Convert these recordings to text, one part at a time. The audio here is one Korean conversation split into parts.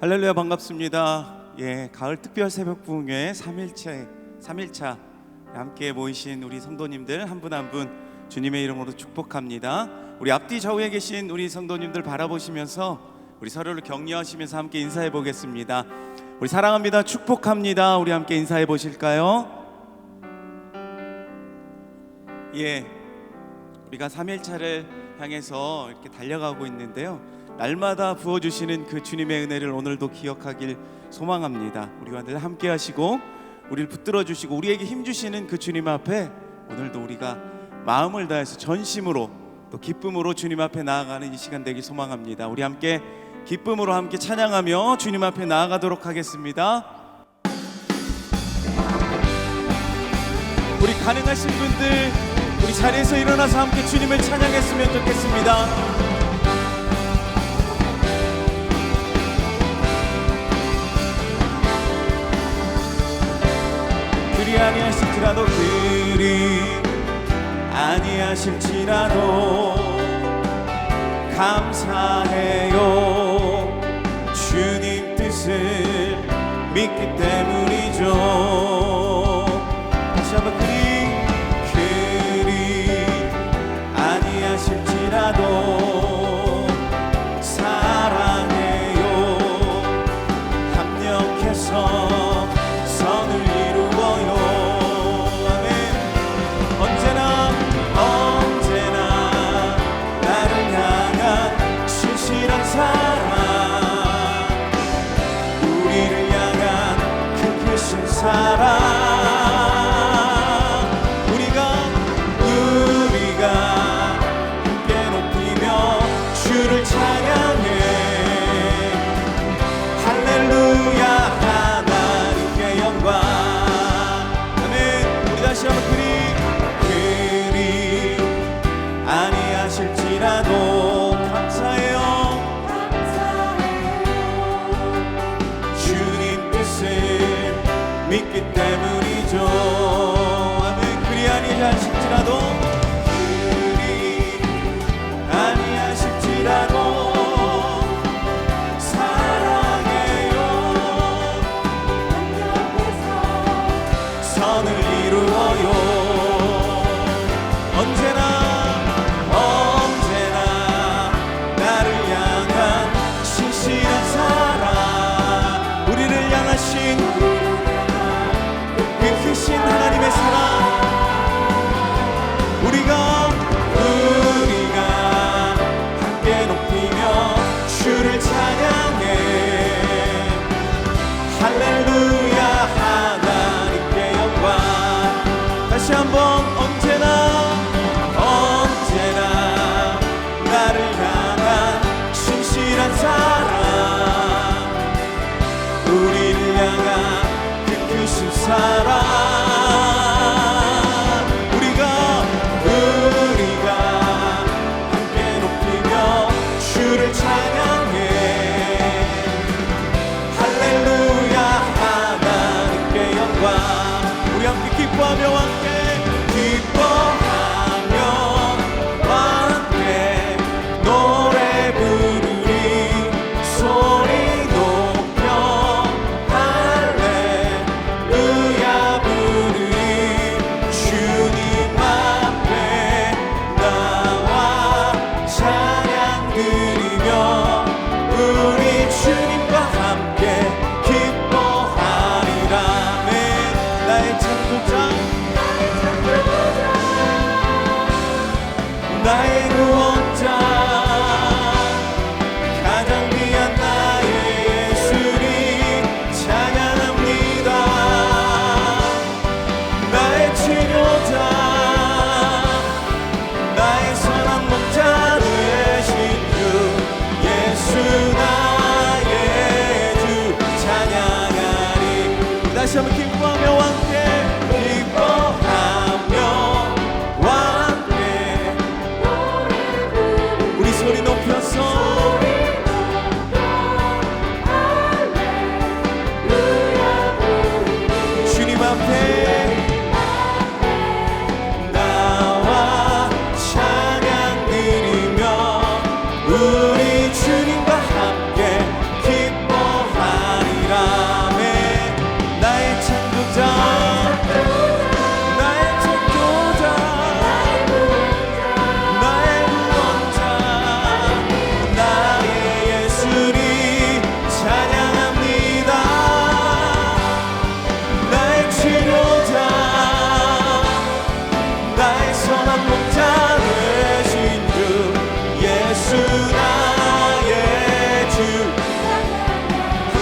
할렐루야, 반갑습니다. 가을 특별 새벽 부흥회 3일차 함께 모이신 우리 성도님들 한 분 한 분 주님의 이름으로 축복합니다. 우리 앞뒤 좌우에 계신 우리 성도님들 바라보시면서 우리 서로를 격려하시면서 함께 인사해 보겠습니다. 우리 사랑합니다, 축복합니다. 우리 함께 인사해 보실까요? 우리가 3일차를 향해서 이렇게 달려가고 있는데요, 날마다 부어주시는 그 주님의 은혜를 오늘도 기억하길 소망합니다. 우리와 늘 함께 하시고 우리를 붙들어 주시고 우리에게 힘 주시는 그 주님 앞에 오늘도 우리가 마음을 다해서 전심으로 또 기쁨으로 주님 앞에 나아가는 이 시간 되길 소망합니다. 우리 함께 기쁨으로 함께 찬양하며 주님 앞에 나아가도록 하겠습니다. 우리 가능하신 분들 우리 자리에서 일어나서 함께 주님을 찬양했으면 좋겠습니다. 그리 아니하실지라도 감사해요. 주님 뜻을 믿기 때문이죠. 다시 한번 그리 아니하실지라도 사랑해요. 합력해서 선을 이루어요. 아멘. 언제나 나를 향한 신실한 사랑, 우리를 향한 그 크신 사랑,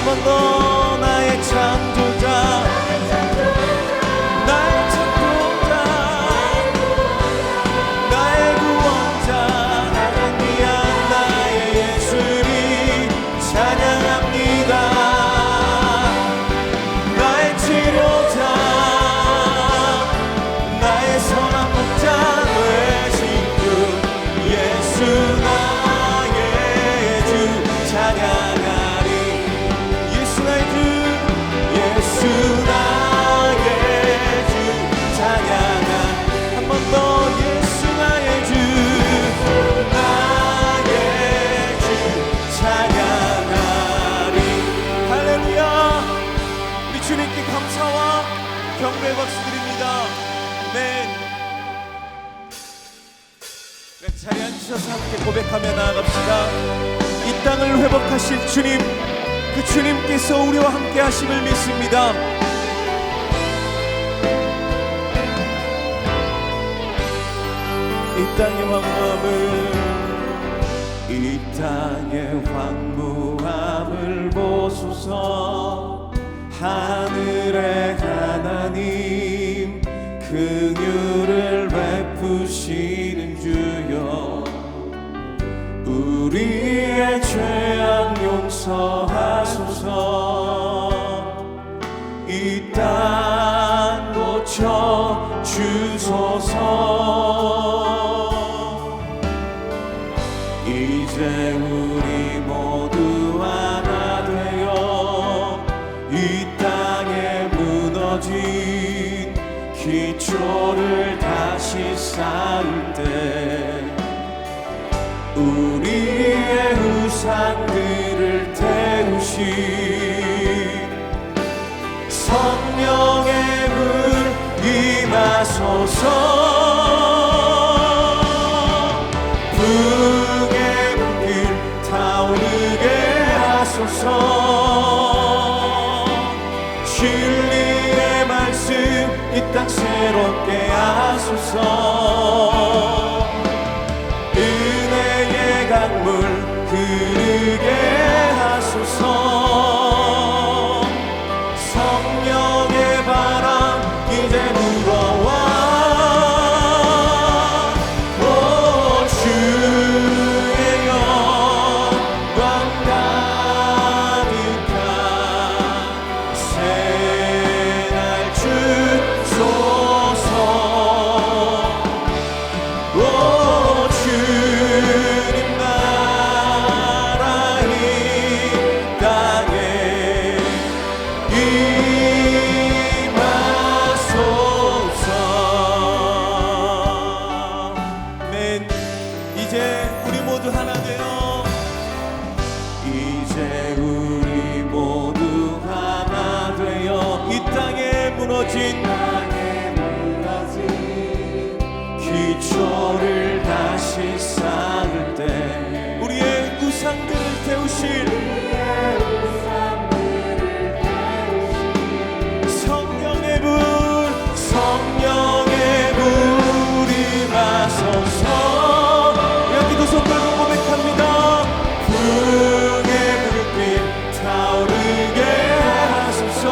번 더 나의 창조자 나의 창조자 나의 구원자 가장 귀한 나의 예수님 찬양합니다. 나의 치료자 나의 선한 목자 되신 주 예수 나의 주 찬양하리. 예수 나의 주 예수 나의 주 찬양하. 한 번 더 예수 나의 주 나의 주 찬양하리. 할렐루야. 우리 주님께 감사와 경배의 박수 드립니다. 아멘. 자리에 앉으셔서 함께 고백하며 나아갑시다. 이 땅을 회복하실 주님, 그 주님께서 우리와 함께 하심을 믿습니다. 이 땅의 황무함을 이 땅의 황무함을 보소서. 하늘의 하나님 긍휼을 베푸시는 주여 우리의 죄악 용서하소서. 이 땅 고쳐 주소서. 이제 우리 모두 하나 되어 이 땅에 무너진 기초를 다시 쌓을 때 우리의 우상들을 태우신 성령의 불 임하소서. 불의 불길 타오르게 하소서. 진리의 말씀 이 땅 새롭게 하소서. 은혜의 강물 흐르게 하소서. 성령의 바람 이제 불어와. 오 주의 영광 가득한 새날 주소서. 오 주님 나라 이 땅에 임하소서. 아멘. 이제 우리 모두 하나 되어 이제 우리 모두 하나 되어 이 땅에 무너진 기초를 다시 쌓을 때 우리의 우상들을 태우실 성령의 불 성령의 불 임하소서. 여기도 손 들고 고백합니다. 불의 불빛 타오르게 하소서.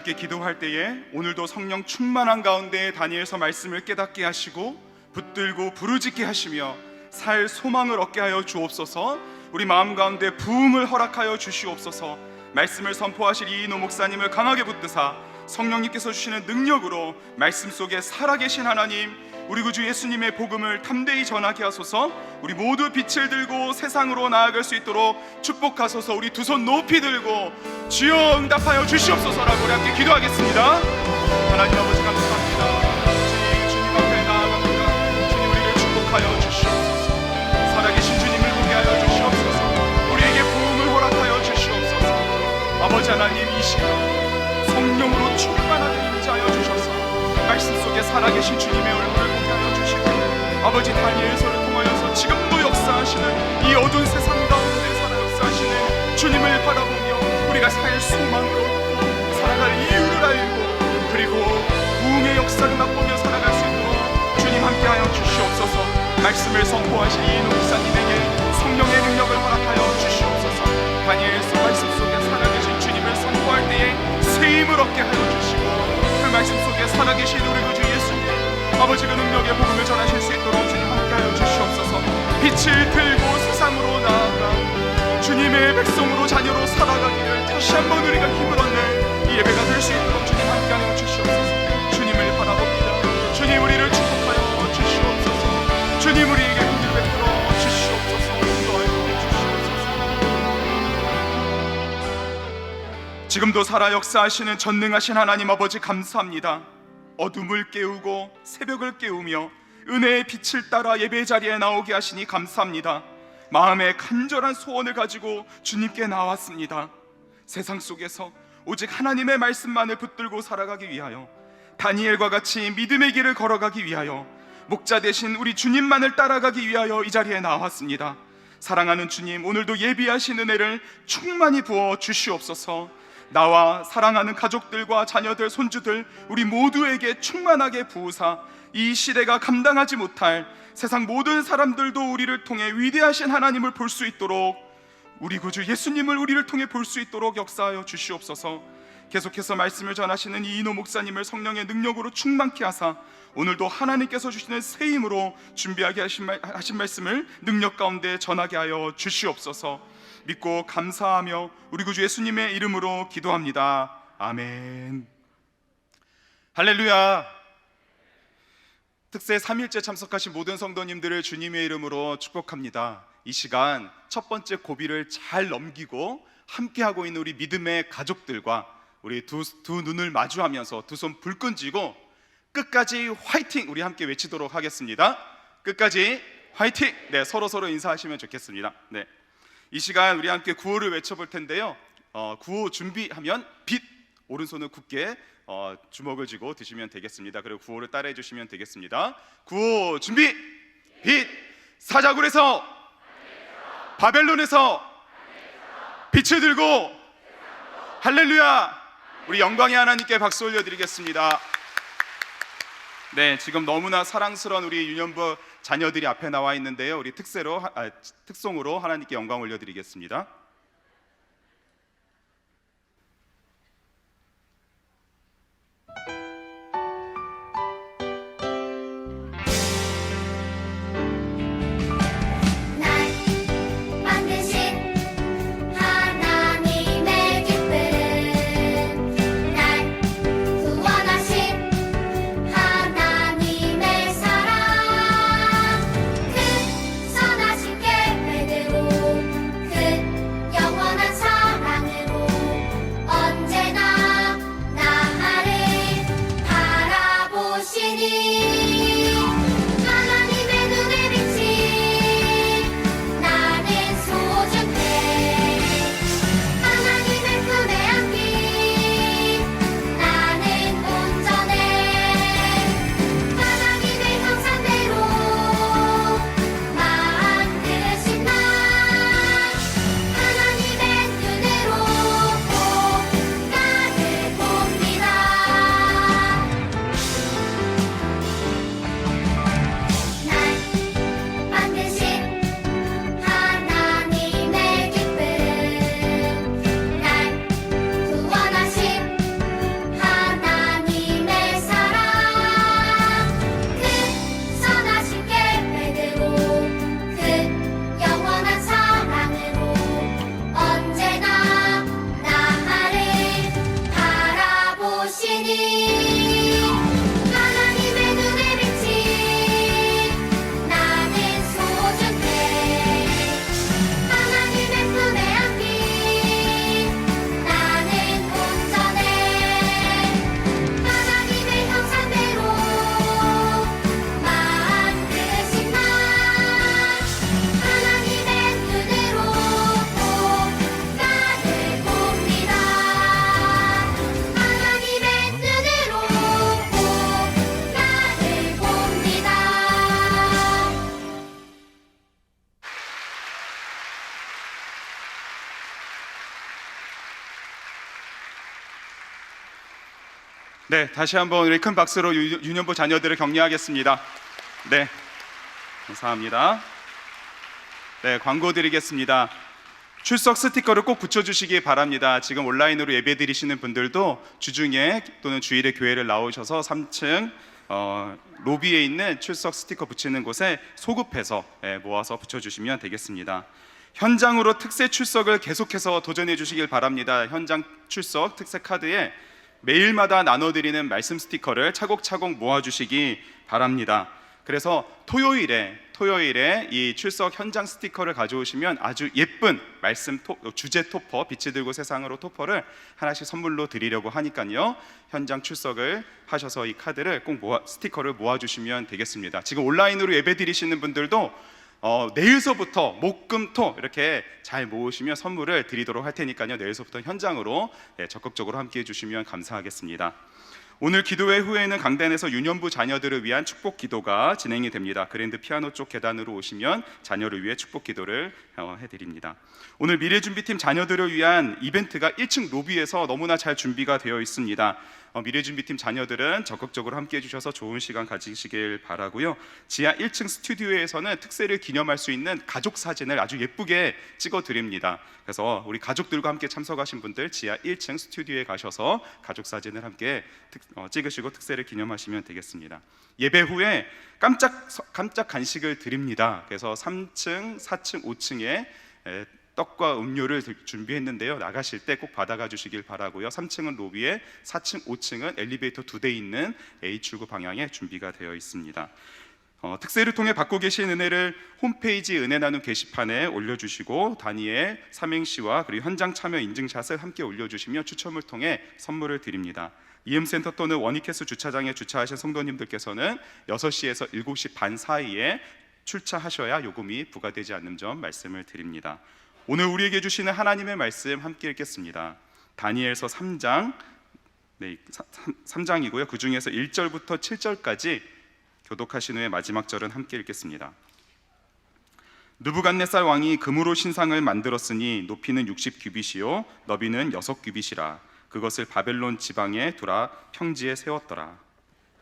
함께 기도할 때에 오늘도 성령 충만한 가운데 다니엘서 말씀을 깨닫게 하시고 붙들고 부르짖게 하시며 살 소망을 얻게 하여 주옵소서. 우리 마음 가운데 부흥을 허락하여 주시옵소서. 말씀을 선포하실 이인호 목사님을 강하게 붙드사 성령님께서 주시는 능력으로 말씀 속에 살아계신 하나님, 우리 구주 예수님의 복음을 담대히 전하게 하소서. 우리 모두 빛을 들고 세상으로 나아갈 수 있도록 축복하소서. 우리 두 손 높이 들고 주여 응답하여 주시옵소서라고 우리 함께 기도하겠습니다. 하나님 아버지 감사합니다. 주님 앞에 나아갑니다. 주님 우리를 축복하여 주시옵소서. 살아계신 주님을 보게 하여 주시옵소서. 우리에게 부흥을 허락하여 주시옵소서. 아버지 하나님, 이 시간 성령으로 충만하게 임재하여 주셔서 말씀 속에 살아계신 주님의 얼굴을 보게 하여 주시고, 아버지 다니엘서를 통하여서 지금도 역사하시는 이 어두운 세상 가운데 살아 역사하시는 주님을 바라보며 우리가 살 소망을 얻고 살아갈 이유를 알고, 그리고 부흥의 역사를 맛보며 살아갈 수 있도록 주님 함께하여 주시옵소서. 말씀을 선포하신 이인호 목사님에게 성령의 능력을 허락하여 주시옵소서. 다니엘서 말씀 속에 살아계신 주님을 선포할 때에 새 힘을 얻게 하여 주시고, 그 말씀 속에 살아계신 우리 구주 예수님, 아버지 그 능력의 복음을 전하실 수 있도록 주님 함께하여 주시옵소서. 빛을 들고 세상으로 나아가 주님의 백성으로 자녀로 살아가기를 다시 한번 우리가 힘을 얻는 이 예배가 될 수 있도록 주님 함께하여 주시옵소서. 주님을 바라봅니다. 주님 우리를 축복하여 주시옵소서. 주님 우리에게 은혜를 베풀어 주시옵소서. 인도하여 주시옵소서. 지금도 살아 역사하시는 전능하신 하나님 아버지 감사합니다. 어둠을 깨우고 새벽을 깨우며 은혜의 빛을 따라 예배 자리에 나오게 하시니 감사합니다. 마음의 간절한 소원을 가지고 주님께 나왔습니다. 세상 속에서 오직 하나님의 말씀만을 붙들고 살아가기 위하여, 다니엘과 같이 믿음의 길을 걸어가기 위하여, 목자 되신 우리 주님만을 따라가기 위하여 이 자리에 나왔습니다. 사랑하는 주님, 오늘도 예비하신 은혜를 충만히 부어 주시옵소서. 나와 사랑하는 가족들과 자녀들, 손주들 우리 모두에게 충만하게 부으사 이 시대가 감당하지 못할 세상 모든 사람들도 우리를 통해 위대하신 하나님을 볼 수 있도록, 우리 구주 예수님을 우리를 통해 볼 수 있도록 역사하여 주시옵소서. 계속해서 말씀을 전하시는 이인호 목사님을 성령의 능력으로 충만케 하사 오늘도 하나님께서 주시는 새 힘으로 준비하게 하신 말씀을 능력 가운데 전하게 하여 주시옵소서. 믿고 감사하며 우리 구주 예수님의 이름으로 기도합니다. 아멘. 할렐루야. 특세 3일째 참석하신 모든 성도님들을 주님의 이름으로 축복합니다. 이 시간 첫 번째 고비를 잘 넘기고 함께하고 있는 우리 믿음의 가족들과 우리 두 눈을 마주하면서 두 손 불끈 쥐고 끝까지 화이팅! 우리 함께 외치도록 하겠습니다. 끝까지 화이팅! 네, 서로 인사하시면 좋겠습니다. 네, 이 시간 우리 함께 구호를 외쳐볼 텐데요. 구호 준비하면 빛! 오른손을 굳게 주먹을 쥐고 드시면 되겠습니다. 그리고 구호를 따라해 주시면 되겠습니다. 구호 준비! 빛! 사자굴에서 바벨론에서 빛을 들고 할렐루야! 우리 영광의 하나님께 박수 올려드리겠습니다. 네, 지금 너무나 사랑스러운 우리 유년부 자녀들이 앞에 나와 있는데요. 우리 특송으로 하나님께 영광 올려드리겠습니다. 네, 다시 한번 우리 큰 박수로 유년부 자녀들을 격려하겠습니다. 네, 감사합니다. 네, 광고 드리겠습니다. 출석 스티커를 꼭 붙여주시기 바랍니다. 지금 온라인으로 예배 드리시는 분들도 주중에 또는 주일에 교회를 나오셔서 3층 로비에 있는 출석 스티커 붙이는 곳에 소급해서 모아서 붙여주시면 되겠습니다. 현장으로 특세 출석을 계속해서 도전해 주시길 바랍니다. 현장 출석 특세 카드에 매일마다 나눠드리는 말씀 스티커를 차곡차곡 모아주시기 바랍니다. 그래서 토요일에 이 출석 현장 스티커를 가져오시면 아주 예쁜 말씀 주제 토퍼, 빛이 들고 세상으로 토퍼를 하나씩 선물로 드리려고 하니까요, 현장 출석을 하셔서 이 카드를 꼭 스티커를 모아주시면 되겠습니다. 지금 온라인으로 예배 드리시는 분들도 내일서부터 목금토 이렇게 잘 모으시면 선물을 드리도록 할 테니까요, 내일서부터 현장으로 적극적으로 함께해 주시면 감사하겠습니다. 오늘 기도회 후에는 강단에서 유년부 자녀들을 위한 축복 기도가 진행이 됩니다. 그랜드 피아노 쪽 계단으로 오시면 자녀를 위해 축복 기도를 해드립니다. 오늘 미래준비팀 자녀들을 위한 이벤트가 1층 로비에서 너무나 잘 준비가 되어 있습니다. 미래준비팀 자녀들은 적극적으로 함께해 주셔서 좋은 시간 가지시길 바라고요. 지하 1층 스튜디오에서는 특세를 기념할 수 있는 가족 사진을 아주 예쁘게 찍어 드립니다. 그래서 우리 가족들과 함께 참석하신 분들 지하 1층 스튜디오에 가셔서 가족 사진을 함께 찍으시고 특세를 기념하시면 되겠습니다. 예배 후에 깜짝 간식을 드립니다. 그래서 3층, 4층, 5층에 떡과 음료를 준비했는데요, 나가실 때 꼭 받아가 주시길 바라고요. 3층은 로비에, 4층, 5층은 엘리베이터 2대 있는 A출구 방향에 준비가 되어 있습니다. 특세를 통해 받고 계신 은혜를 홈페이지 은혜 나눔 게시판에 올려주시고 다니엘 삼행시와 그리고 현장 참여 인증샷을 함께 올려주시며 추첨을 통해 선물을 드립니다. 이음센터 또는 원익캐스 주차장에 주차하신 성도님들께서는 6시에서 7시 반 사이에 출차하셔야 요금이 부과되지 않는 점 말씀을 드립니다. 오늘 우리에게 주시는 하나님의 말씀 함께 읽겠습니다. 다니엘서 3장, 3장이고요. 그 중에서 1절부터 7절까지 교독하신 후에 마지막 절은 함께 읽겠습니다. 느부갓네살 왕이 금으로 신상을 만들었으니 높이는 60규빗이요 너비는 6규빗이라. 그것을 바벨론 지방에 두라 평지에 세웠더라.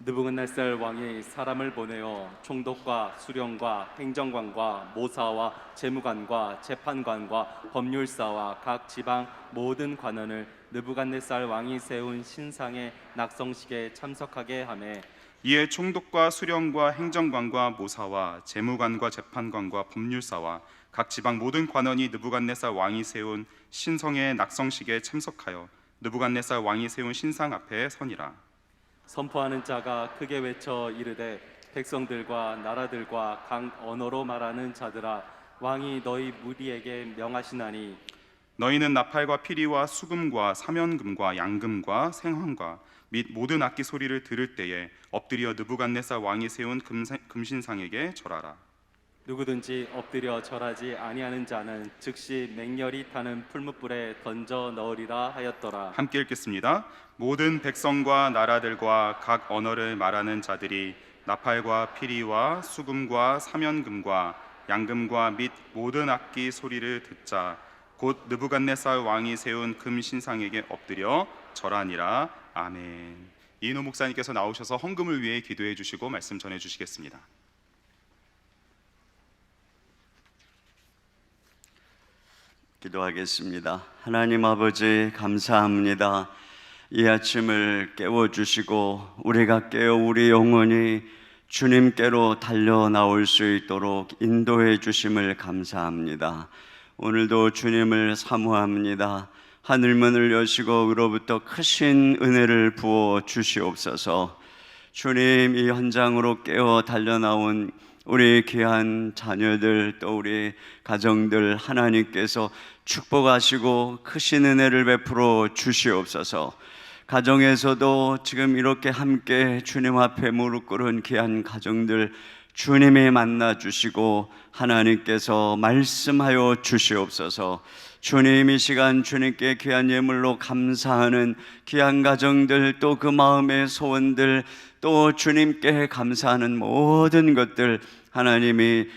느부갓네살 왕이 사람을 보내어 총독과 수령과 행정관과 모사와 재무관과 재판관과 법률사와 각 지방 모든 관원을 느부갓네살 왕이 세운 신상의 낙성식에 참석하게 하매, 이에 총독과 수령과 행정관과 모사와 재무관과 재판관과 법률사와 각 지방 모든 관원이 느부갓네살 왕이 세운 신성의 낙성식에 참석하여 느부갓네살 왕이 세운 신상 앞에 서니라. 선포하는 자가 크게 외쳐 이르되, 백성들과 나라들과 각 언어로 말하는 자들아, 왕이 너희 무리에게 명하시나니 너희는 나팔과 피리와 수금과 사면금과 양금과 생황과 및 모든 악기 소리를 들을 때에 엎드려 느부갓네살 왕이 세운 금신상에게 절하라. 누구든지 엎드려 절하지 아니하는 자는 즉시 맹렬히 타는 풀무불에 던져 넣으리라 하였더라. 함께 읽겠습니다. 모든 백성과 나라들과 각 언어를 말하는 자들이 나팔과 피리와 수금과 사면금과 양금과 및 모든 악기 소리를 듣자 곧 느부갓네살 왕이 세운 금신상에게 엎드려 절하니라. 아멘. 이인호 목사님께서 나오셔서 헌금을 위해 기도해 주시고 말씀 전해 주시겠습니다. 기도하겠습니다. 하나님 아버지 감사합니다. 이 아침을 깨워주시고 우리가 깨어 우리 영혼이 주님께로 달려 나올 수 있도록 인도해 주심을 감사합니다. 오늘도 주님을 사모합니다. 하늘문을 여시고 위로부터 크신 은혜를 부어 주시옵소서. 주님, 이 현장으로 깨어 달려 나온 우리 귀한 자녀들 또 우리 가정들 하나님께서 축복하시고 크신 은혜를 베풀어 주시옵소서. 가정에서도 지금 이렇게 함께 주님 앞에 무릎 꿇은 귀한 가정들 주님이 만나 주시고 하나님께서 말씀하여 주시옵소서. 주님, 이 시간 주님께 귀한 예물로 감사하는 귀한 가정들 또 그 마음의 소원들 또 주님께 감사하는 모든 것들 하나님이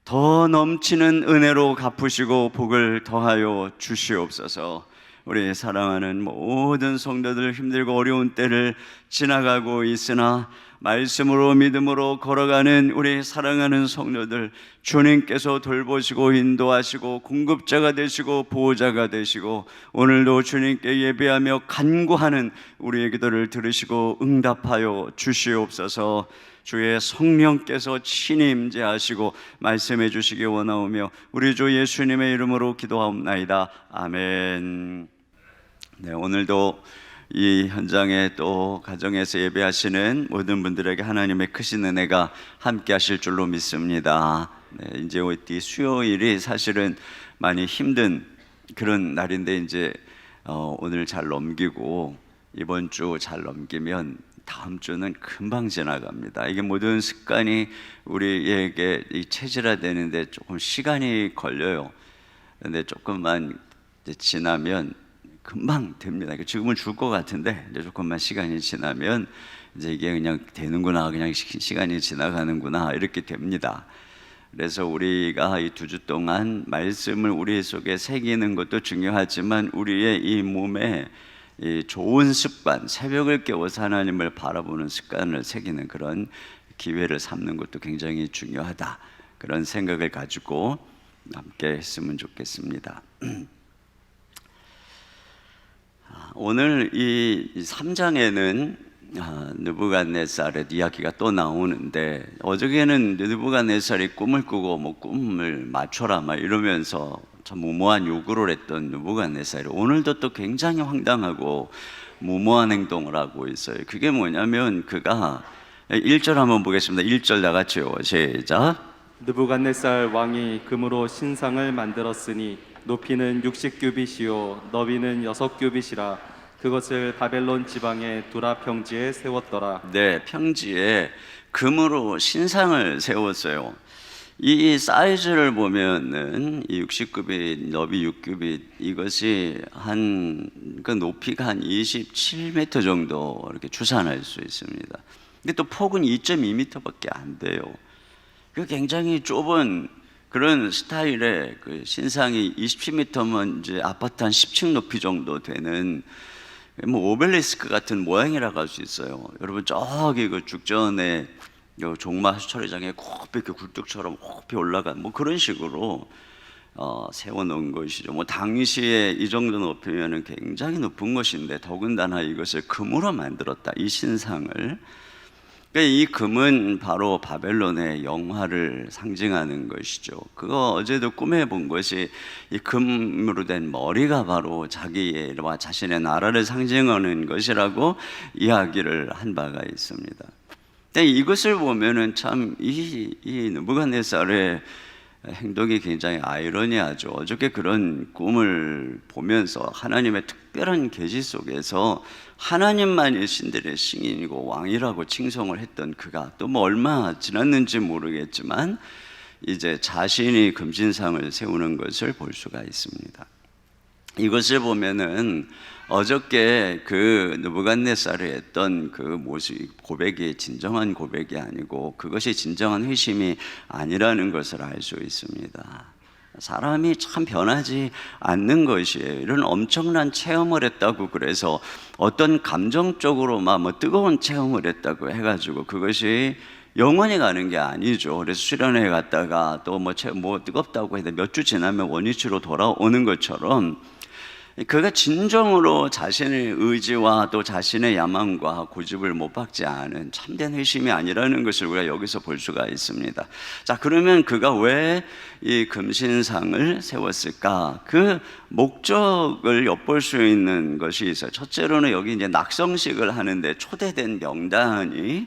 더 넘치는 은혜로 갚으시고 복을 더하여 주시옵소서. 우리 사랑하는 모든 성도들 힘들고 어려운 때를 지나가고 있으나 말씀으로 믿음으로 걸어가는 우리 사랑하는 성도들, 주님께서 돌보시고 인도하시고 공급자가 되시고 보호자가 되시고 오늘도 주님께 예배하며 간구하는 우리의 기도를 들으시고 응답하여 주시옵소서. 주의 성령께서 친히 임재하시고 말씀해 주시기 원하오며 우리 주 예수님의 이름으로 기도하옵나이다. 아멘. 네, 오늘도 이 현장에 또 가정에서 예배하시는 모든 분들에게 하나님의 크신 은혜가 함께 하실 줄로 믿습니다. 네, 이제 이 수요일이 사실은 많이 힘든 그런 날인데 이제 오늘 잘 넘기고 이번 주 잘 넘기면 다음 주는 금방 지나갑니다. 이게 모든 습관이 우리에게 체질화되는데 조금 시간이 걸려요. 근데 조금만 지나면 금방 됩니다. 지금은 줄 것 같은데 이제 조금만 시간이 지나면 이제 이게 그냥 되는구나, 그냥 시간이 지나가는구나 이렇게 됩니다. 그래서 우리가 이 2주 동안 말씀을 우리 속에 새기는 것도 중요하지만 우리의 이 몸에 이 좋은 습관, 새벽을 깨워서 하나님을 바라보는 습관을 새기는 그런 기회를 삼는 것도 굉장히 중요하다. 그런 생각을 가지고 함께 했으면 좋겠습니다. 오늘 이 3장에는 느부갓네살의 이야기가 또 나오는데 어저께는 느부갓네살이 꿈을 꾸고 뭐 꿈을 맞춰라 막 이러면서 참 무모한 요구를 했던 느부갓네살이 오늘도 또 굉장히 황당하고 무모한 행동을 하고 있어요. 그게 뭐냐면 그가 1절 한번 보겠습니다. 1절 다 같이요. 시작. 느부갓네살 왕이 금으로 신상을 만들었으니 높이는 60규빗이요 너비는 6규빗이라 그것을 바벨론 지방의 두라 평지에 세웠더라. 네, 평지에 금으로 신상을 세웠어요. 이 사이즈를 보면은 이 60규빗, 너비 6규빗 이것이 그 높이가 한 27m 정도 이렇게 추산할 수 있습니다. 근데 또 폭은 2.2m밖에 안 돼요. 그 굉장히 좁은 그런 스타일의 그 신상이 27m면 이제 아파트 한 10층 높이 정도 되는 뭐 오벨리스크 같은 모양이라고 할 수 있어요. 여러분 저기 그 죽전에 종마 수처리장에 높이 이렇게 굴뚝처럼 높이 올라간 뭐 그런 식으로 세워놓은 것이죠. 뭐 당시에 이 정도 높이면은 굉장히 높은 것인데 더군다나 이것을 금으로 만들었다. 이 신상을. 이 금은 바로 바벨론의 영화를 상징하는 것이죠. 그거 어제도 꿈에 본 것이 이 금으로 된 머리가 바로 자기와 자신의 나라를 상징하는 것이라고 이야기를 한 바가 있습니다. 근데 이것을 보면은 참 이 느부갓네살의 행동이 굉장히 아이러니하죠. 어저께 그런 꿈을 보면서 하나님의 특별한 계시 속에서 하나님만이 신들의 신인이고 왕이라고 칭송을 했던 그가 또 뭐 얼마 지났는지 모르겠지만 이제 자신이 금신상을 세우는 것을 볼 수가 있습니다. 이것을 보면은 어저께 그 느부갓네살이 했던 그 모습 고백이 진정한 고백이 아니고 그것이 진정한 회심이 아니라는 것을 알 수 있습니다. 사람이 참 변하지 않는 것이에요. 이런 엄청난 체험을 했다고 그래서 어떤 감정적으로 막 뭐 뜨거운 체험을 했다고 해가지고 그것이 영원히 가는 게 아니죠. 그래서 수련회 갔다가 또 뭐 뜨겁다고 해도 몇 주 지나면 원위치로 돌아오는 것처럼 그가 진정으로 자신의 의지와 또 자신의 야망과 고집을 못 박지 않은 참된 회심이 아니라는 것을 우리가 여기서 볼 수가 있습니다. 자, 그러면 그가 왜 이 금신상을 세웠을까? 그 목적을 엿볼 수 있는 것이 있어요. 첫째로는 여기 이제 낙성식을 하는데 초대된 명단이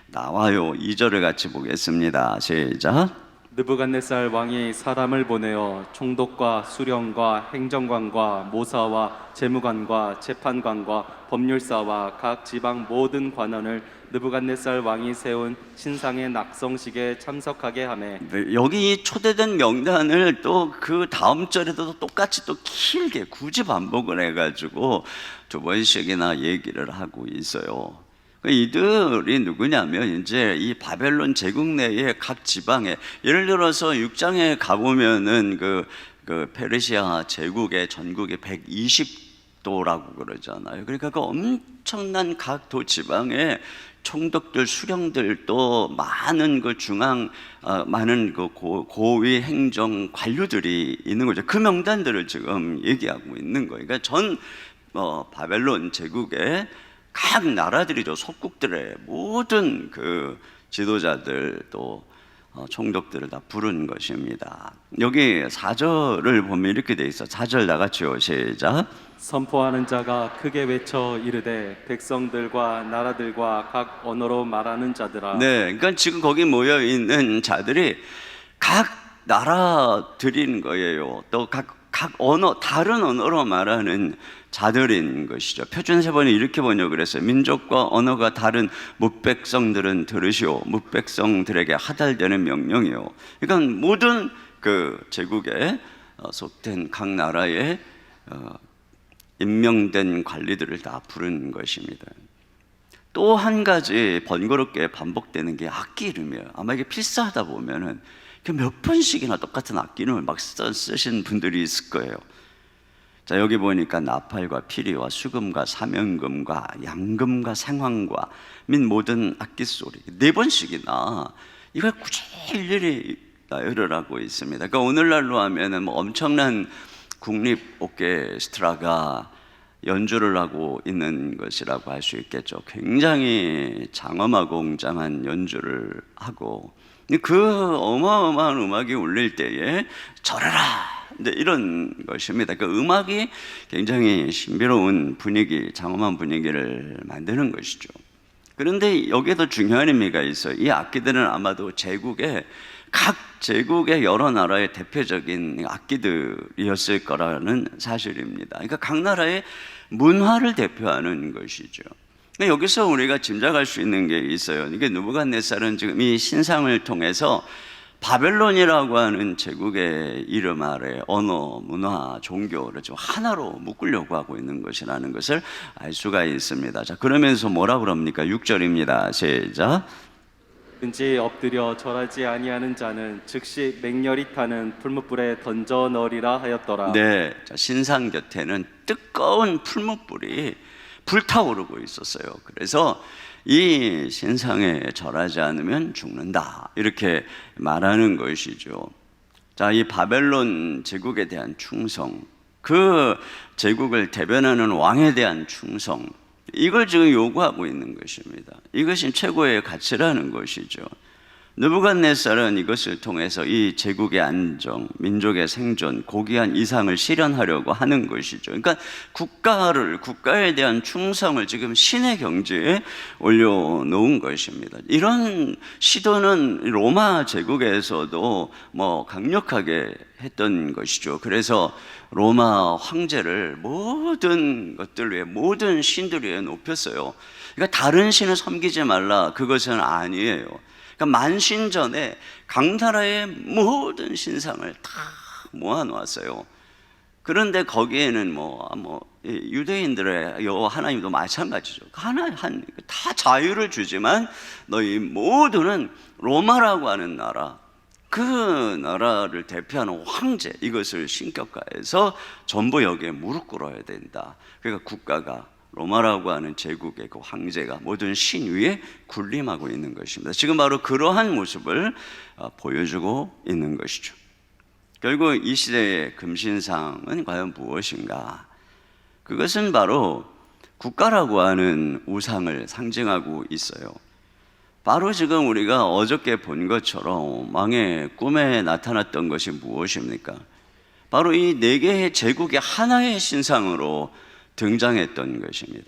나와요. 2절을 같이 보겠습니다. 시작. 느부갓네살 왕이 사람을 보내어 총독과 수령과 행정관과 모사와 재무관과 재판관과 법률사와 각 지방 모든 관원을 느부갓네살 왕이 세운 신상의 낙성식에 참석하게 하매. 네, 여기 초대된 명단을 또 그 다음 절에도 똑같이 또 길게 굳이 반복을 해가지고 2번씩이나 얘기를 하고 있어요. 이들이 누구냐면 이제 이 바벨론 제국 내의 각 지방에 예를 들어서 6장에 가보면은 그 페르시아 제국의 전국에 적도라고 그러잖아요. 그러니까 그 엄청난 각 도 지방에 총독들, 수령들 또 많은 그 많은 그 고위 행정 관료들이 있는 거죠. 그 명단들을 지금 얘기하고 있는 거예요. 그러니까 전 바벨론 제국의 각 나라들이죠. 속국들의 모든 그 지도자들 또 총독들을 다 부른 것입니다. 여기 4절을 보면 이렇게 돼 있어. 4절 다 같이요. 시작. 선포하는 자가 크게 외쳐 이르되 백성들과 나라들과 각 언어로 말하는 자들아. 네, 그러니까 지금 거기 모여 있는 자들이 각 나라들인 거예요. 또 각 언어, 다른 언어로 말하는 자들인 것이죠. 표준세번이 이렇게 번역을 했어요. 민족과 언어가 다른 뭇백성들은 들으시오. 뭇백성들에게 하달되는 명령이요. 그러니까 모든 그 제국에 속된 각 나라의 임명된 관리들을 다 부른 것입니다. 또 한 가지 번거롭게 반복되는 게 악기 이름이에요. 아마 이게 필사하다 보면은 몇 번씩이나 똑같은 악기 이름을 막 쓰신 분들이 있을 거예요. 자, 여기 보니까 나팔과 피리와 수금과 사면금과 양금과 생황과 및 모든 악기 소리 4번씩이나 이걸 굳이 일일이 나열을 하고 있습니다. 그러니까 오늘날로 하면은 뭐 엄청난 국립 오케스트라가 연주를 하고 있는 것이라고 할 수 있겠죠. 굉장히 장엄하고 웅장한 연주를 하고 그 어마어마한 음악이 울릴 때에 절해라 이런 것입니다. 그 음악이 굉장히 신비로운 분위기, 장엄한 분위기를 만드는 것이죠. 그런데 여기에도 중요한 의미가 있어요. 이 악기들은 아마도 각 제국의 여러 나라의 대표적인 악기들이었을 거라는 사실입니다. 그러니까 각 나라의 문화를 대표하는 것이죠. 여기서 우리가 짐작할 수 있는 게 있어요. 이게 느부갓네살은 지금 이 신상을 통해서 바벨론이라고 하는 제국의 이름 아래 언어, 문화, 종교를 좀 하나로 묶으려고 하고 있는 것이라는 것을 알 수가 있습니다. 자, 그러면서 뭐라 그럽니까? 6절입니다. 시작. 든지 엎드려 절하지 아니하는 자는 즉시 맹렬히 타는 풀무불에 던져 넣으리라 하였더라. 네, 자, 신상 곁에는 뜨거운 풀무불이 불타오르고 있었어요. 그래서 이 신상에 절하지 않으면 죽는다 이렇게 말하는 것이죠. 자, 이 바벨론 제국에 대한 충성, 그 제국을 대변하는 왕에 대한 충성, 이걸 지금 요구하고 있는 것입니다. 이것이 최고의 가치라는 것이죠. 느부갓네살은 이것을 통해서 이 제국의 안정, 민족의 생존, 고귀한 이상을 실현하려고 하는 것이죠. 그러니까 국가에 대한 충성을 지금 신의 경지에 올려놓은 것입니다. 이런 시도는 로마 제국에서도 강력하게 했던 것이죠. 그래서 로마 황제를 모든 것들 위해, 모든 신들 위해 높였어요. 그러니까 다른 신을 섬기지 말라, 그것은 아니에요. 그러니까 만신전에 각 나라의 모든 신상을 다 모아놓았어요. 그런데 거기에는 유대인들의 여호와 하나님도 마찬가지죠. 다 자유를 주지만 너희 모두는 로마라고 하는 나라, 그 나라를 대표하는 황제, 이것을 신격화해서 전부 여기에 무릎 꿇어야 된다. 그러니까 국가가 로마라고 하는 제국의 그 황제가 모든 신 위에 군림하고 있는 것입니다. 지금 바로 그러한 모습을 보여주고 있는 것이죠. 결국 이 시대의 금신상은 과연 무엇인가? 그것은 바로 국가라고 하는 우상을 상징하고 있어요. 바로 지금 우리가 어저께 본 것처럼 왕의 꿈에 나타났던 것이 무엇입니까? 바로 이 4개의 제국의 하나의 신상으로 등장했던 것입니다.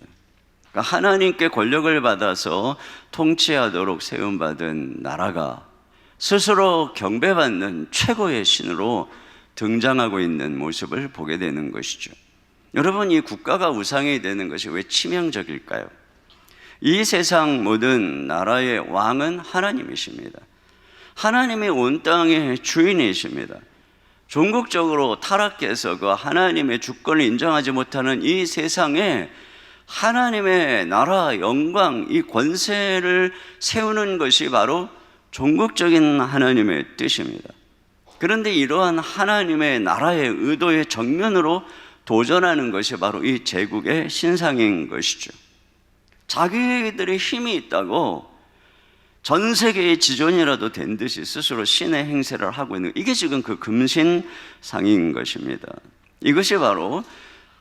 그러니까 하나님께 권력을 받아서 통치하도록 세움받은 나라가 스스로 경배받는 최고의 신으로 등장하고 있는 모습을 보게 되는 것이죠. 여러분, 이 국가가 우상이 되는 것이 왜 치명적일까요? 이 세상 모든 나라의 왕은 하나님이십니다. 하나님이 온 땅의 주인이십니다. 종국적으로 타락해서 그 하나님의 주권을 인정하지 못하는 이 세상에 하나님의 나라, 영광, 이 권세를 세우는 것이 바로 종국적인 하나님의 뜻입니다. 그런데 이러한 하나님의 나라의 의도의 정면으로 도전하는 것이 바로 이 제국의 신상인 것이죠. 자기들의 힘이 있다고 전 세계의 지존이라도 된 듯이 스스로 신의 행세를 하고 있는, 이게 지금 그 금신상인 것입니다. 이것이 바로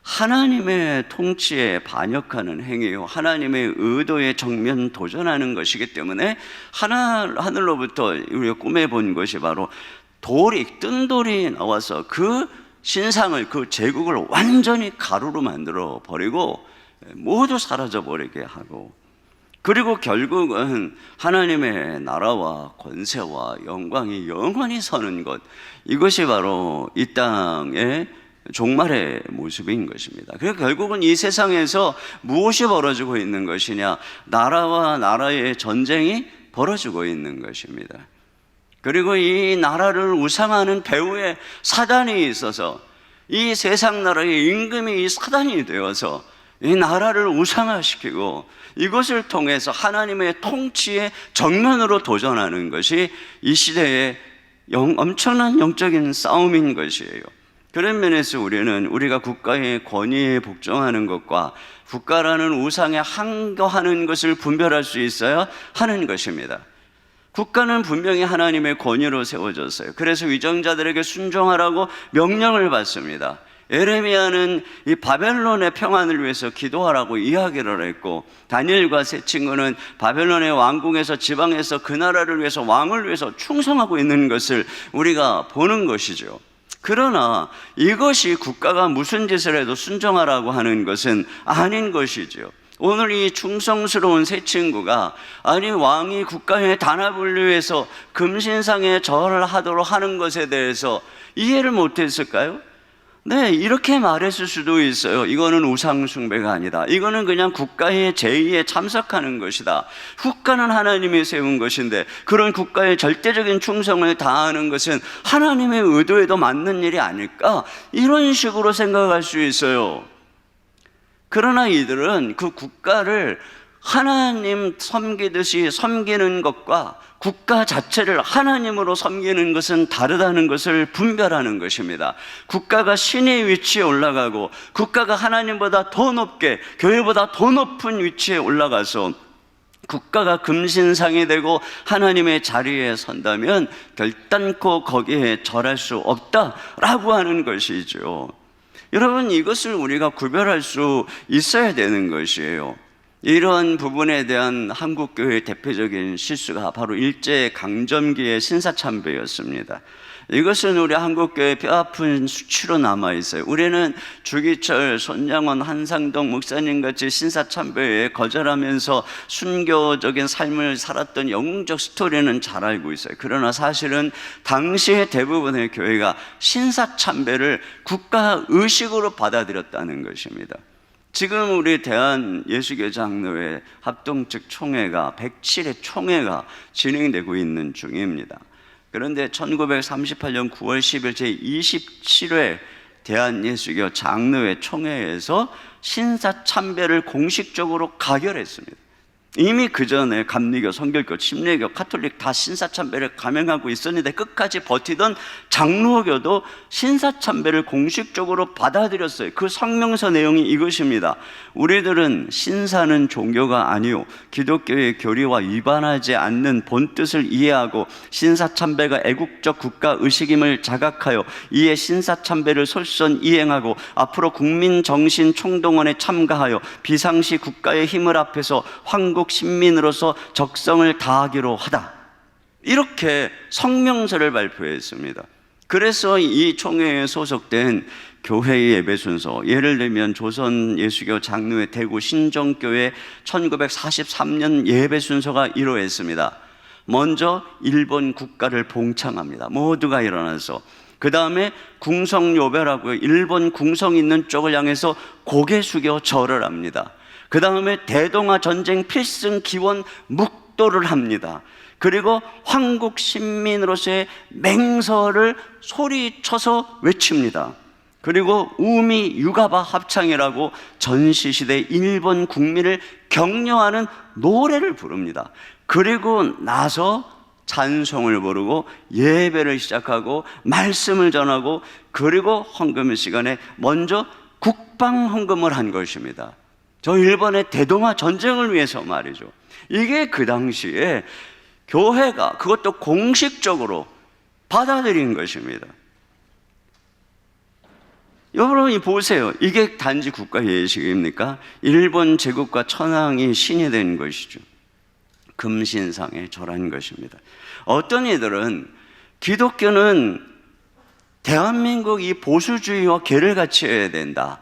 하나님의 통치에 반역하는 행위요, 하나님의 의도에 정면 도전하는 것이기 때문에 하늘로부터 우리가 꿈에 본 것이 바로 뜬 돌이 나와서 그 신상을, 그 제국을 완전히 가루로 만들어 버리고 모두 사라져 버리게 하고, 그리고 결국은 하나님의 나라와 권세와 영광이 영원히 서는 것, 이것이 바로 이 땅의 종말의 모습인 것입니다. 그래서 결국은 이 세상에서 무엇이 벌어지고 있는 것이냐? 나라와 나라의 전쟁이 벌어지고 있는 것입니다. 그리고 이 나라를 우상하는 배후에 사단이 있어서 이 세상 나라의 임금이 이 사단이 되어서 이 나라를 우상화시키고 이것을 통해서 하나님의 통치에 정면으로 도전하는 것이 이 시대의 엄청난 영적인 싸움인 것이에요. 그런 면에서 우리가 국가의 권위에 복종하는 것과 국가라는 우상에 항거하는 것을 분별할 수 있어야 하는 것입니다. 국가는 분명히 하나님의 권위로 세워졌어요. 그래서 위정자들에게 순종하라고 명령을 받습니다. 에레미야는 이 바벨론의 평안을 위해서 기도하라고 이야기를 했고, 다니엘과 세 친구는 바벨론의 왕궁에서 지방에서 그 나라를 위해서, 왕을 위해서 충성하고 있는 것을 우리가 보는 것이죠. 그러나 이것이 국가가 무슨 짓을 해도 순종하라고 하는 것은 아닌 것이죠. 오늘 이 충성스러운 세 친구가 아니 왕이 국가의 단합을 위해서 금신상에 절을 하도록 하는 것에 대해서 이해를 못했을까요? 네, 이렇게 말했을 수도 있어요. 이거는 우상 숭배가 아니다. 이거는 그냥 국가의 제의에 참석하는 것이다. 국가는 하나님이 세운 것인데 그런 국가의 절대적인 충성을 다하는 것은 하나님의 의도에도 맞는 일이 아닐까? 이런 식으로 생각할 수 있어요. 그러나 이들은 그 국가를 하나님 섬기듯이 섬기는 것과 국가 자체를 하나님으로 섬기는 것은 다르다는 것을 분별하는 것입니다. 국가가 신의 위치에 올라가고 국가가 하나님보다 더 높게, 교회보다 더 높은 위치에 올라가서 국가가 금신상이 되고 하나님의 자리에 선다면 결단코 거기에 절할 수 없다라고 하는 것이죠. 여러분, 이것을 우리가 구별할 수 있어야 되는 것이에요. 이런 부분에 대한 한국교회의 대표적인 실수가 바로 일제강점기의 신사참배였습니다. 이것은 우리 한국교회 뼈아픈 수치로 남아있어요. 우리는 주기철, 손양원, 한상동 목사님같이 신사참배에 거절하면서 순교적인 삶을 살았던 영웅적 스토리는 잘 알고 있어요. 그러나 사실은 당시의 대부분의 교회가 신사참배를 국가의식으로 받아들였다는 것입니다. 지금 우리 대한예수교장로회 합동측 총회가 107회 총회가 진행되고 있는 중입니다. 그런데 1938년 9월 10일 제27회 대한예수교 장로회 총회에서 신사참배를 공식적으로 가결했습니다. 이미 그 전에 감리교, 성결교, 침례교, 카톨릭 다 신사참배를 감행하고 있었는데 끝까지 버티던 장로교도 신사참배를 공식적으로 받아들였어요. 그 성명서 내용이 이것입니다. 우리들은 신사는 종교가 아니요 기독교의 교리와 위반하지 않는 본뜻을 이해하고 신사참배가 애국적 국가의식임을 자각하여 이에 신사참배를 솔선 이행하고 앞으로 국민정신총동원에 참가하여 비상시 국가의 힘을 합해서 황국 신민으로서 적성을 다하기로 하다. 이렇게 성명서를 발표했습니다. 그래서 이 총회에 소속된 교회의 예배 순서, 예를 들면 조선 예수교 장로회 대구 신정교회 1943년 예배 순서가 이러했습니다. 먼저 일본 국가를 봉창합니다. 모두가 일어나서. 그 다음에 궁성요배라고 일본 궁성 있는 쪽을 향해서 고개 숙여 절을 합니다. 그 다음에 대동아 전쟁 필승 기원 묵도를 합니다. 그리고 황국 신민으로서의 맹서를 소리쳐서 외칩니다. 그리고 우미 유가바 합창이라고 전시시대 일본 국민을 격려하는 노래를 부릅니다. 그리고 나서 찬송을 부르고 예배를 시작하고 말씀을 전하고, 그리고 헌금 시간에 먼저 국방 헌금을 한 것입니다. 저 일본의 대동아 전쟁을 위해서 말이죠. 이게 그 당시에 교회가 그것도 공식적으로 받아들인 것입니다. 여러분이 보세요. 이게 단지 국가 예식입니까? 일본 제국과 천황이 신이 된 것이죠. 금신상에 절한 것입니다. 어떤 이들은 기독교는 대한민국 이 보수주의와 개를 같이해야 된다.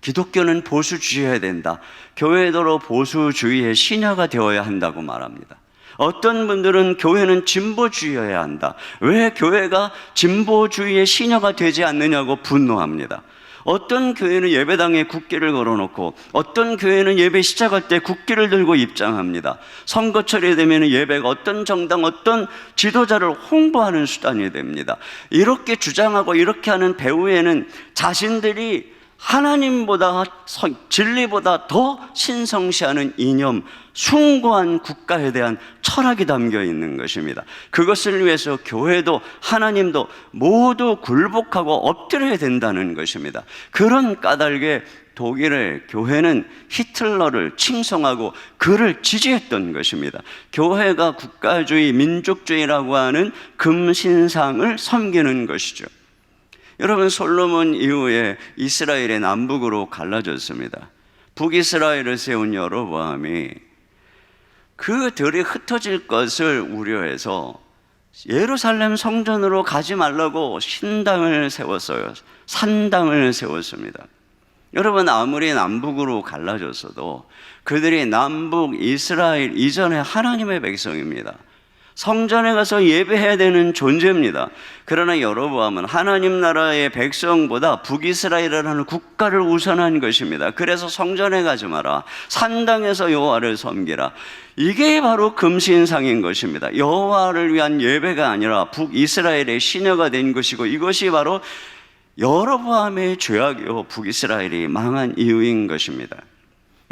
기독교는 보수주의해야 된다. 교회도 보수주의의 신화가 되어야 한다고 말합니다. 어떤 분들은 교회는 진보주의여야 한다. 왜 교회가 진보주의의 신화가 되지 않느냐고 분노합니다. 어떤 교회는 예배당에 국기를 걸어놓고 어떤 교회는 예배 시작할 때 국기를 들고 입장합니다. 선거철이 되면 예배가 어떤 정당, 어떤 지도자를 홍보하는 수단이 됩니다. 이렇게 주장하고 이렇게 하는 배후에는 자신들이 하나님보다 진리보다 더 신성시하는 이념, 숭고한 국가에 대한 철학이 담겨 있는 것입니다. 그것을 위해서 교회도 하나님도 모두 굴복하고 엎드려야 된다는 것입니다. 그런 까닭에 독일의 교회는 히틀러를 칭송하고 그를 지지했던 것입니다. 교회가 국가주의, 민족주의라고 하는 금신상을 섬기는 것이죠. 여러분, 솔로몬 이후에 이스라엘의 남북으로 갈라졌습니다. 북이스라엘을 세운 여로보암이 그들이 흩어질 것을 우려해서 예루살렘 성전으로 가지 말라고 신당을 세웠어요. 산당을 세웠습니다. 여러분, 아무리 남북으로 갈라졌어도 그들이 남북 이스라엘 이전의 하나님의 백성입니다. 성전에 가서 예배해야 되는 존재입니다. 그러나 여로보암은 하나님 나라의 백성보다 북이스라엘이라는 국가를 우선한 것입니다. 그래서 성전에 가지 마라. 산당에서 여호와를 섬기라. 이게 바로 금신상인 것입니다. 여호와를 위한 예배가 아니라 북이스라엘의 신여가 된 것이고, 이것이 바로 여로보암의 죄악이요 북이스라엘이 망한 이유인 것입니다.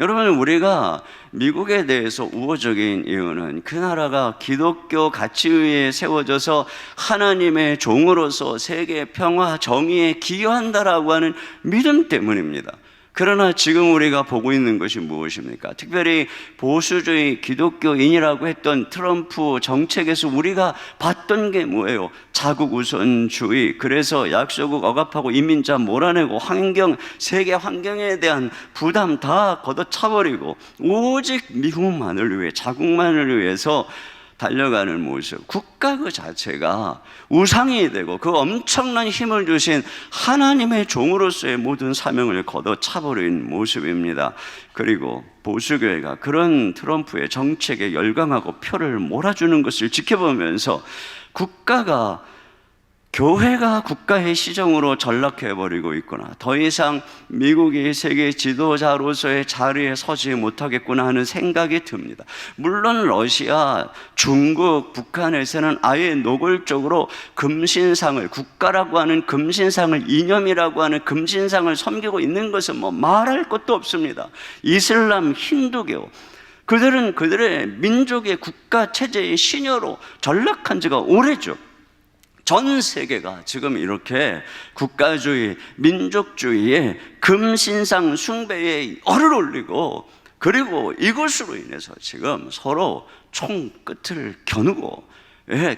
여러분, 우리가 미국에 대해서 우호적인 이유는 그 나라가 기독교 가치 위에 세워져서 하나님의 종으로서 세계 평화 정의에 기여한다라고 하는 믿음 때문입니다. 그러나 지금 우리가 보고 있는 것이 무엇입니까? 특별히 보수주의 기독교인이라고 했던 트럼프 정책에서 우리가 봤던 게 뭐예요? 자국 우선주의, 그래서 약소국 억압하고 이민자 몰아내고 환경, 세계 환경에 대한 부담 다 걷어차버리고 오직 미국만을 위해, 자국만을 위해서 달려가는 모습, 국가 그 자체가 우상이 되고 그 엄청난 힘을 주신 하나님의 종으로서의 모든 사명을 걷어차버린 모습입니다. 그리고 보수교회가 그런 트럼프의 정책에 열광하고 표를 몰아주는 것을 지켜보면서 국가가, 교회가 국가의 시정으로 전락해버리고 있구나, 더 이상 미국이 세계 지도자로서의 자리에 서지 못하겠구나 하는 생각이 듭니다. 물론 러시아, 중국, 북한에서는 아예 노골적으로 금신상을, 국가라고 하는 금신상을, 이념이라고 하는 금신상을 섬기고 있는 것은 뭐 말할 것도 없습니다. 이슬람, 힌두교, 그들은 그들의 민족의 국가 체제의 신여로 전락한 지가 오래죠. 전 세계가 지금 이렇게 국가주의, 민족주의의 금신상 숭배에 열을 올리고, 그리고 이것으로 인해서 지금 서로 총 끝을 겨누고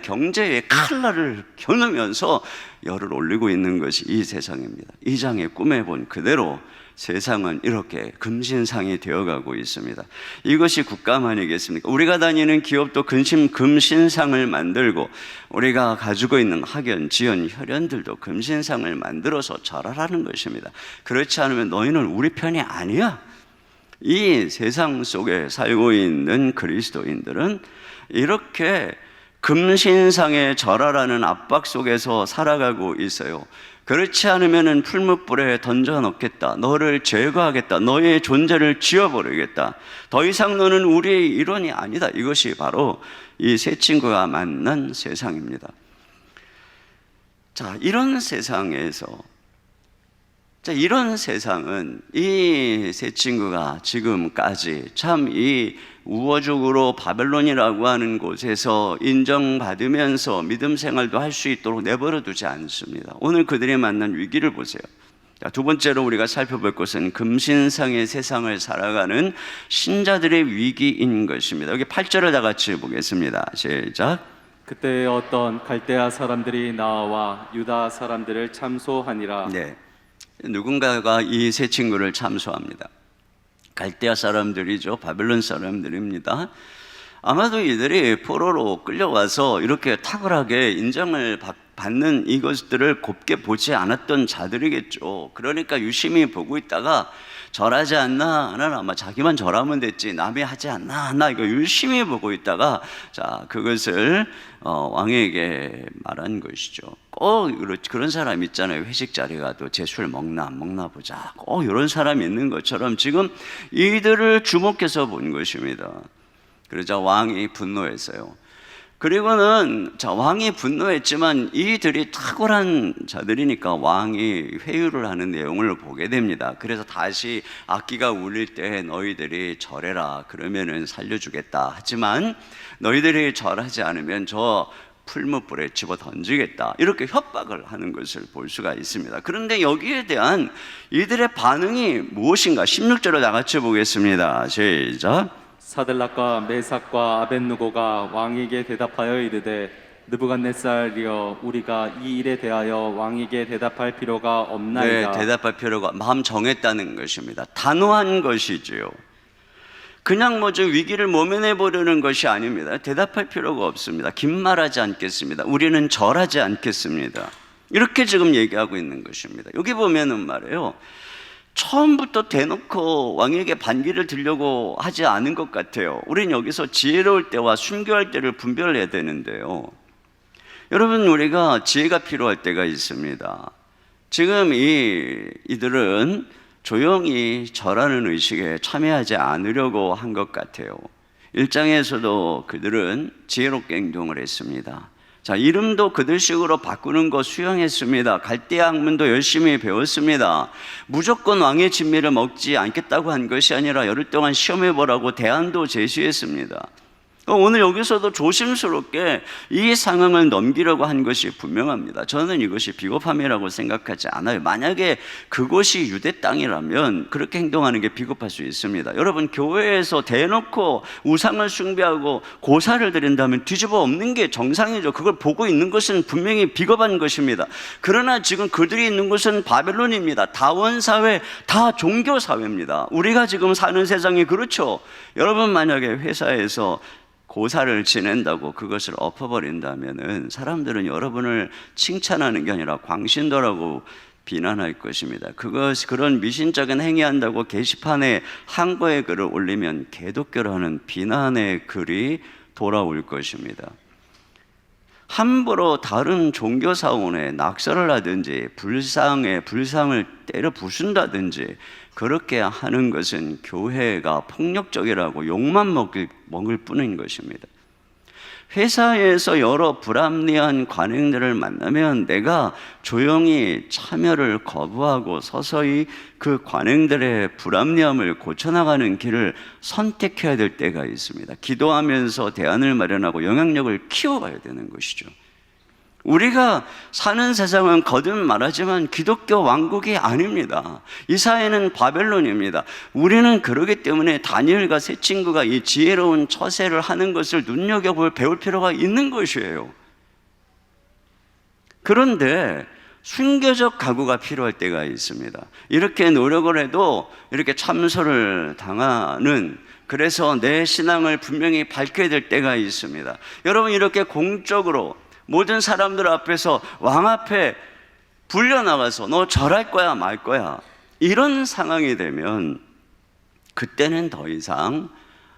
경제의 칼날을 겨누면서 열을 올리고 있는 것이 이 세상입니다. 이 장의 꿈에 본 그대로 세상은 이렇게 금신상이 되어가고 있습니다. 이것이 국가만이겠습니까? 우리가 다니는 기업도 금신상을 만들고, 우리가 가지고 있는 학연, 지연, 혈연들도 금신상을 만들어서 절하라는 것입니다. 그렇지 않으면 너희는 우리 편이 아니야. 이 세상 속에 살고 있는 그리스도인들은 이렇게 금신상에 절하라는 압박 속에서 살아가고 있어요. 그렇지 않으면 풀무불에 던져 넣겠다, 너를 제거하겠다, 너의 존재를 지워버리겠다, 더 이상 너는 우리의 일원이 아니다. 이것이 바로 이 세 친구가 만난 세상입니다. 자, 이런 세상에서, 이런 세상은 이 세 친구가 지금까지 참 이 우호적으로 바벨론이라고 하는 곳에서 인정받으면서 믿음 생활도 할 수 있도록 내버려 두지 않습니다. 오늘 그들이 만난 위기를 보세요. 자, 두 번째로 우리가 살펴볼 것은 금신상의 세상을 살아가는 신자들의 위기인 것입니다. 여기 8절을 다 같이 보겠습니다. 시작. 그때 어떤 갈대아 사람들이 나와 유다 사람들을 참소하니라. 네, 누군가가 이 세 친구를 참소합니다. 갈대아 사람들이죠. 바벨론 사람들입니다. 아마도 이들이 포로로 끌려와서 이렇게 탁월하게 인정을 받는 이것들을 곱게 보지 않았던 자들이겠죠. 그러니까 유심히 보고 있다가 절하지 않나? 나는 아마 자기만 절하면 됐지 남이 하지 않나? 하나 이거 유심히 보고 있다가 자 그것을 왕에게 말한 것이죠. 꼭 그런 사람 있잖아요. 회식 자리 가도 제 술 먹나 안 먹나 보자. 꼭 이런 사람이 있는 것처럼 지금 이들을 주목해서 본 것입니다. 그러자 왕이 분노했어요. 그리고는 자 왕이 분노했지만 이들이 탁월한 자들이니까 왕이 회유를 하는 내용을 보게 됩니다. 그래서 다시 악기가 울릴 때 너희들이 절해라 그러면은 살려주겠다. 하지만 너희들이 절하지 않으면 저 풀무불에 집어 던지겠다. 이렇게 협박을 하는 것을 볼 수가 있습니다. 그런데 여기에 대한 이들의 반응이 무엇인가? 16절을 다 같이 보겠습니다. 시작. 사들락과 메삭과 아벳누고가 왕에게 대답하여 이르되 느부갓네살이여 우리가 이 일에 대하여 왕에게 대답할 필요가 없나이다. 네, 대답할 필요가 마음 정했다는 것입니다. 단호한 것이지요. 그냥 뭐 좀 위기를 모면해 보려는 것이 아닙니다. 대답할 필요가 없습니다. 긴 말하지 않겠습니다. 우리는 절하지 않겠습니다. 이렇게 지금 얘기하고 있는 것입니다. 여기 보면은 말이에요. 처음부터 대놓고 왕에게 반기를 들려고 하지 않은 것 같아요. 우린 여기서 지혜로울 때와 순교할 때를 분별해야 되는데요. 여러분 우리가 지혜가 필요할 때가 있습니다. 지금 이들은 조용히 절하는 의식에 참여하지 않으려고 한 것 같아요. 1장에서도 그들은 지혜롭게 행동을 했습니다. 자, 이름도 그들식으로 바꾸는 거 수용했습니다. 갈대아 학문도 열심히 배웠습니다. 무조건 왕의 진미를 먹지 않겠다고 한 것이 아니라 열흘 동안 시험해보라고 대안도 제시했습니다. 오늘 여기서도 조심스럽게 이 상황을 넘기려고 한 것이 분명합니다. 저는 이것이 비겁함이라고 생각하지 않아요. 만약에 그곳이 유대 땅이라면 그렇게 행동하는 게 비겁할 수 있습니다. 여러분 교회에서 대놓고 우상을 숭배하고 고사를 드린다면 뒤집어 엎는 게 정상이죠. 그걸 보고 있는 것은 분명히 비겁한 것입니다. 그러나 지금 그들이 있는 곳은 바벨론입니다. 다원사회, 다 종교사회입니다. 우리가 지금 사는 세상이 그렇죠. 여러분 만약에 회사에서 고사를 지낸다고 그것을 엎어버린다면은 사람들은 여러분을 칭찬하는 게 아니라 광신도라고 비난할 것입니다. 그런 미신적인 행위한다고 게시판에 항거의 글을 올리면 개독교라는 비난의 글이 돌아올 것입니다. 함부로 다른 종교 사원에 낙서를 하든지 불상을 때려 부순다든지 그렇게 하는 것은 교회가 폭력적이라고 욕만 먹을 뿐인 것입니다. 회사에서 여러 불합리한 관행들을 만나면 내가 조용히 참여를 거부하고 서서히 그 관행들의 불합리함을 고쳐나가는 길을 선택해야 될 때가 있습니다. 기도하면서 대안을 마련하고 영향력을 키워가야 되는 것이죠. 우리가 사는 세상은 거듭 말하지만 기독교 왕국이 아닙니다. 이 사회는 바벨론입니다. 우리는 그러기 때문에 다니엘과 세 친구가 이 지혜로운 처세를 하는 것을 눈여겨볼 배울 필요가 있는 것이에요. 그런데 순교적 각오가 필요할 때가 있습니다. 이렇게 노력을 해도 이렇게 참소를 당하는, 그래서 내 신앙을 분명히 밝혀야 될 때가 있습니다. 여러분 이렇게 공적으로 모든 사람들 앞에서 왕 앞에 불려나가서 너 절할 거야 말 거야 이런 상황이 되면 그때는 더 이상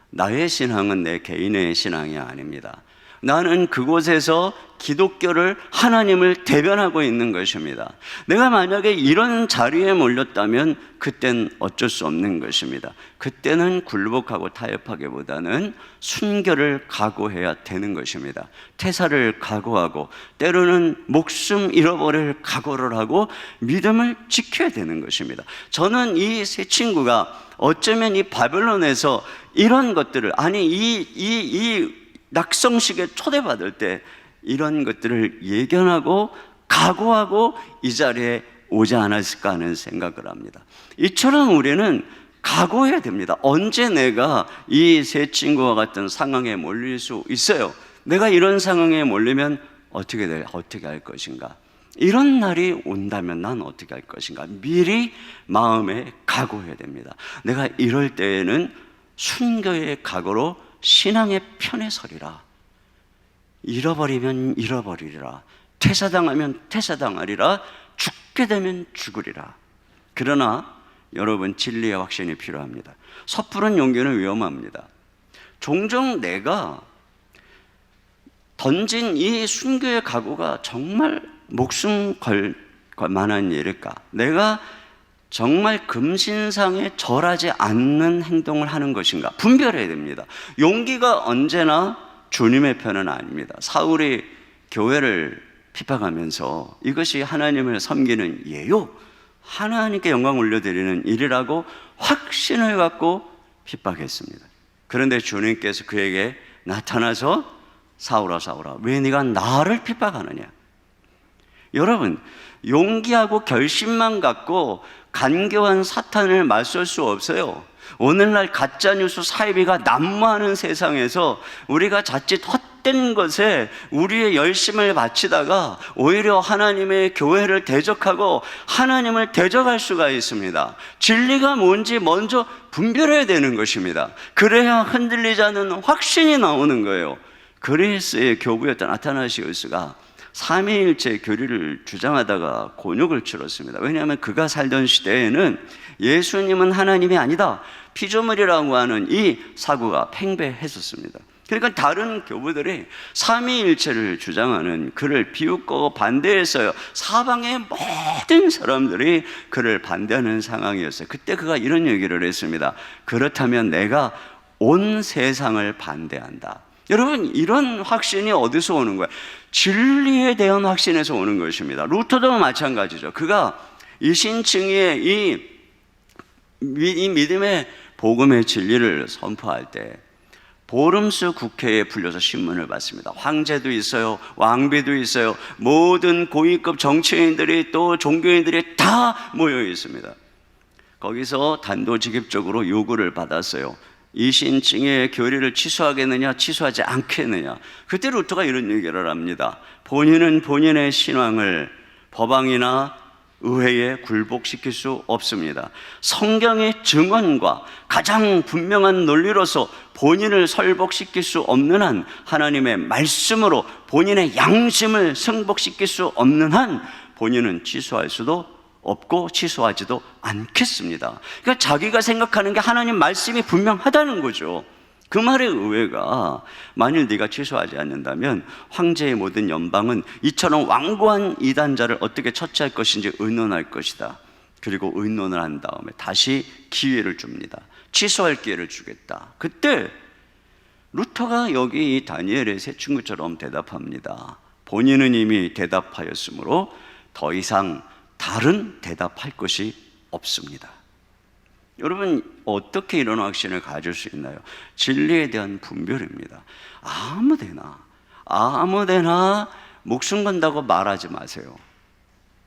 나의 신앙은 내 개인의 신앙이 아닙니다. 나는 그곳에서 기독교를, 하나님을 대변하고 있는 것입니다. 내가 만약에 이런 자리에 몰렸다면 그땐 어쩔 수 없는 것입니다. 그때는 굴복하고 타협하기보다는 순교를 각오해야 되는 것입니다. 퇴사를 각오하고 때로는 목숨 잃어버릴 각오를 하고 믿음을 지켜야 되는 것입니다. 저는 이 세 친구가 어쩌면 이 바벨론에서 이런 것들을, 아니 이 낙성식에 초대받을 때 이런 것들을 예견하고 각오하고 이 자리에 오지 않았을까 하는 생각을 합니다. 이처럼 우리는 각오해야 됩니다. 언제 내가 이 세 친구와 같은 상황에 몰릴 수 있어요. 내가 이런 상황에 몰리면 어떻게 할 것인가? 이런 날이 온다면 난 어떻게 할 것인가? 미리 마음에 각오해야 됩니다. 내가 이럴 때에는 순교의 각오로 신앙의 편에 서리라. 잃어버리면 잃어버리리라. 퇴사당하면 퇴사당하리라. 죽게 되면 죽으리라. 그러나 여러분, 진리의 확신이 필요합니다. 섣부른 용기는 위험합니다. 종종 내가 던진 이 순교의 각오가 정말 목숨 걸 만한 일일까? 내가 정말 금신상에 절하지 않는 행동을 하는 것인가? 분별해야 됩니다. 용기가 언제나 주님의 편은 아닙니다. 사울이 교회를 핍박하면서 이것이 하나님을 섬기는 예요, 하나님께 영광 올려드리는 일이라고 확신을 갖고 핍박했습니다. 그런데 주님께서 그에게 나타나서 사울아 사울아 왜 네가 나를 핍박하느냐? 여러분, 용기하고 결심만 갖고 간교한 사탄을 맞설 수 없어요. 오늘날 가짜뉴스 사이비가 난무하는 세상에서 우리가 자칫 헛된 것에 우리의 열심을 바치다가 오히려 하나님의 교회를 대적하고 하나님을 대적할 수가 있습니다. 진리가 뭔지 먼저 분별해야 되는 것입니다. 그래야 흔들리지 않는 확신이 나오는 거예요. 그리스의 교부였던 아타나시우스가 삼위일체 교리를 주장하다가 곤욕을 치렀습니다. 왜냐하면 그가 살던 시대에는 예수님은 하나님이 아니다, 피조물이라고 하는 이 사고가 팽배했었습니다. 그러니까 다른 교부들이 삼위일체를 주장하는 그를 비웃고 반대했어요. 사방의 모든 사람들이 그를 반대하는 상황이었어요. 그때 그가 이런 얘기를 했습니다. 그렇다면 내가 온 세상을 반대한다. 여러분, 이런 확신이 어디서 오는 거예요? 진리에 대한 확신에서 오는 것입니다. 루터도 마찬가지죠. 그가 이신칭의의 이 믿음의 복음의 진리를 선포할 때 보름스 국회에 불려서 신문을 받습니다. 황제도 있어요, 왕비도 있어요, 모든 고위급 정치인들이 또 종교인들이 다 모여 있습니다. 거기서 단도직입적으로 요구를 받았어요. 이신칭의 교리를 취소하겠느냐, 취소하지 않겠느냐. 그때 루터가 이런 얘기를 합니다. 본인은 본인의 신앙을 법왕이나 의회에 굴복시킬 수 없습니다. 성경의 증언과 가장 분명한 논리로서 본인을 설복시킬 수 없는 한, 하나님의 말씀으로 본인의 양심을 승복시킬 수 없는 한 본인은 취소할 수도 없고 취소하지도 않겠습니다. 그러니까 자기가 생각하는 게 하나님 말씀이 분명하다는 거죠. 그 말의 의외가, 만일 네가 취소하지 않는다면 황제의 모든 연방은 이처럼 완고한 이단자를 어떻게 처치할 것인지 의논할 것이다. 그리고 의논을 한 다음에 다시 기회를 줍니다. 취소할 기회를 주겠다. 그때 루터가 여기 이 다니엘의 세 친구처럼 대답합니다. 본인은 이미 대답하였으므로 더 이상 다른 대답할 것이 없습니다. 여러분, 어떻게 이런 확신을 가질 수 있나요? 진리에 대한 분별입니다. 아무데나 목숨 건다고 말하지 마세요.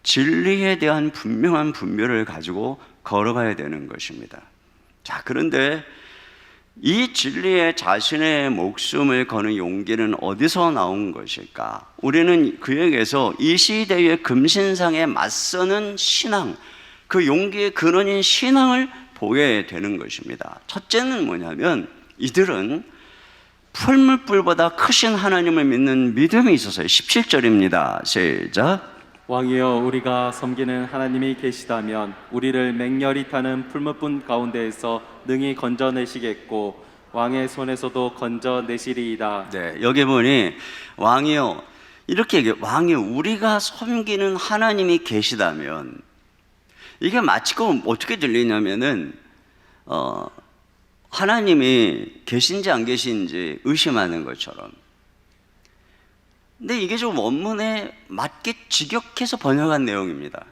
진리에 대한 분명한 분별을 가지고 걸어가야 되는 것입니다. 자, 그런데 이 진리에 자신의 목숨을 거는 용기는 어디서 나온 것일까? 우리는 그에게서 이 시대의 금신상에 맞서는 신앙, 그 용기의 근원인 신앙을 보게 되는 것입니다. 첫째는 뭐냐면, 이들은 풀물불보다 크신 하나님을 믿는 믿음이 있어서요. 17절입니다. 시작. 왕이여, 우리가 섬기는 하나님이 계시다면 우리를 맹렬히 타는 풀무불 가운데에서 능히 건져내시겠고 왕의 손에서도 건져내시리이다. 네, 여기 보니 왕이여, 이렇게 얘기해요. 왕이여, 우리가 섬기는 하나님이 계시다면, 이게 마치 어떻게 들리냐면은 하나님이 계신지 안 계신지 의심하는 것처럼. 근데 이게 좀 원문에 맞게 직역해서 번역한 내용입니다.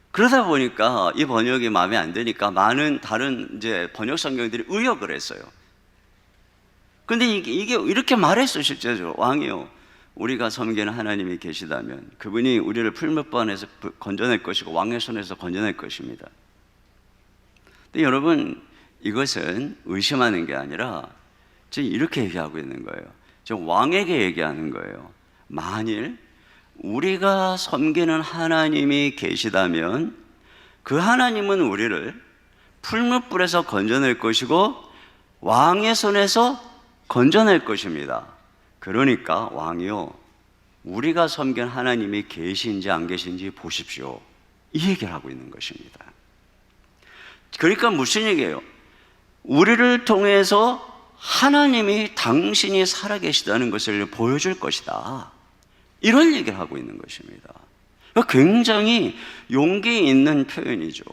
그러다 보니까 이 번역이 마음에 안 드니까 많은 다른 이제 번역 성경들이 의역을 했어요. 근데 이게 이렇게 말했어. 실제로 왕이요, 우리가 섬기는 하나님이 계시다면 그분이 우리를 풀무불에서 건져낼 것이고 왕의 손에서 건져낼 것입니다. 근데 여러분, 이것은 의심하는 게 아니라 지금 이렇게 얘기하고 있는 거예요. 지금 왕에게 얘기하는 거예요. 만일 우리가 섬기는 하나님이 계시다면 그 하나님은 우리를 풀무불에서 건져낼 것이고 왕의 손에서 건져낼 것입니다. 그러니까 왕이요, 우리가 섬긴 하나님이 계신지 안 계신지 보십시오, 이 얘기를 하고 있는 것입니다. 그러니까 무슨 얘기예요? 우리를 통해서 하나님이 당신이 살아계시다는 것을 보여줄 것이다, 이런 얘기를 하고 있는 것입니다. 굉장히 용기 있는 표현이죠.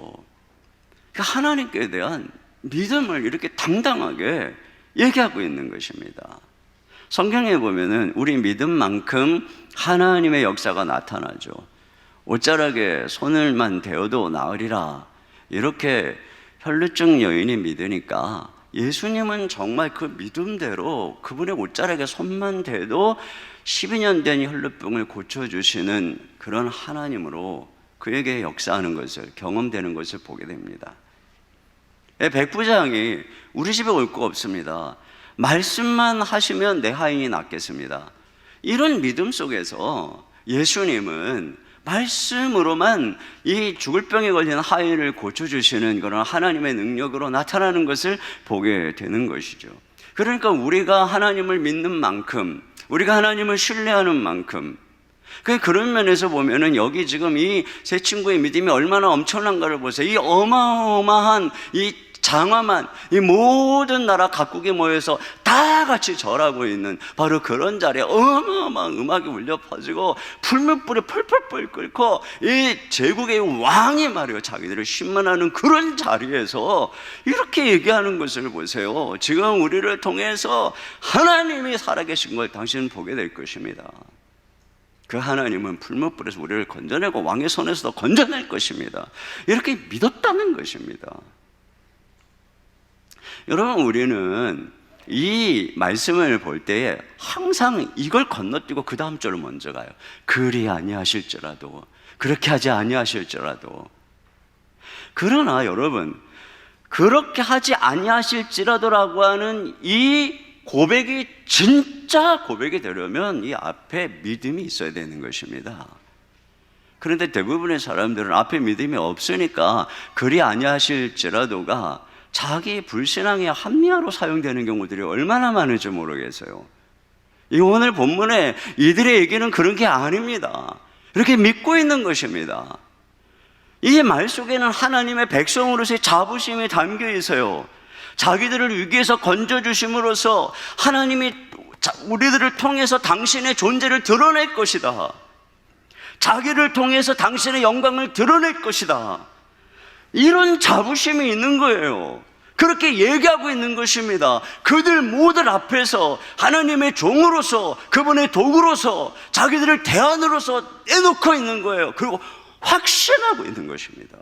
하나님께 대한 믿음을 이렇게 당당하게 얘기하고 있는 것입니다. 성경에 보면은 우리 믿음만큼 하나님의 역사가 나타나죠. 옷자락에 손을만 대어도 나으리라, 이렇게 혈루증 여인이 믿으니까 예수님은 정말 그 믿음대로 그분의 옷자락에 손만 대도 12년 된 혈루병을 고쳐주시는 그런 하나님으로 그에게 역사하는 것을, 경험되는 것을 보게 됩니다. 백부장이 우리 집에 올 거 없습니다, 말씀만 하시면 내 하인이 낫겠습니다, 이런 믿음 속에서 예수님은 말씀으로만 이 죽을 병에 걸린 하인을 고쳐주시는 그런 하나님의 능력으로 나타나는 것을 보게 되는 것이죠. 그러니까 우리가 하나님을 믿는 만큼, 우리가 하나님을 신뢰하는 만큼, 그런 면에서 보면은 여기 지금 이 세 친구의 믿음이 얼마나 엄청난가를 보세요. 이 어마어마한 이 장엄한 이 모든 나라 각국이 모여서 다 같이 절하고 있는 바로 그런 자리에 어마어마한 음악이 울려 퍼지고 풀무불이 펄펄펄 끓고 이 제국의 왕이 말이에요, 자기들을 신문하는 그런 자리에서 이렇게 얘기하는 것을 보세요. 지금 우리를 통해서 하나님이 살아계신 걸 당신은 보게 될 것입니다. 그 하나님은 풀무불에서 우리를 건져내고 왕의 손에서도 건져낼 것입니다, 이렇게 믿었다는 것입니다. 여러분, 우리는 이 말씀을 볼 때에 항상 이걸 건너뛰고 그 다음 절을 먼저 가요. 그리 아니하실지라도, 그렇게 하지 아니하실지라도. 그러나 여러분, 그렇게 하지 아니하실지라도라고 하는 이 고백이 진짜 고백이 되려면 이 앞에 믿음이 있어야 되는 것입니다. 그런데 대부분의 사람들은 앞에 믿음이 없으니까 그리 아니하실지라도가 자기 불신앙의 합리화로 사용되는 경우들이 얼마나 많은지 모르겠어요. 이 오늘 본문에 이들의 얘기는 그런 게 아닙니다. 이렇게 믿고 있는 것입니다. 이 말 속에는 하나님의 백성으로서의 자부심이 담겨 있어요. 자기들을 위기에서 건져주심으로써 하나님이 우리들을 통해서 당신의 존재를 드러낼 것이다, 자기를 통해서 당신의 영광을 드러낼 것이다, 이런 자부심이 있는 거예요. 그렇게 얘기하고 있는 것입니다. 그들 모두 앞에서 하나님의 종으로서, 그분의 도구로서, 자기들을 대안으로서 내놓고 있는 거예요. 그리고 확신하고 있는 것입니다.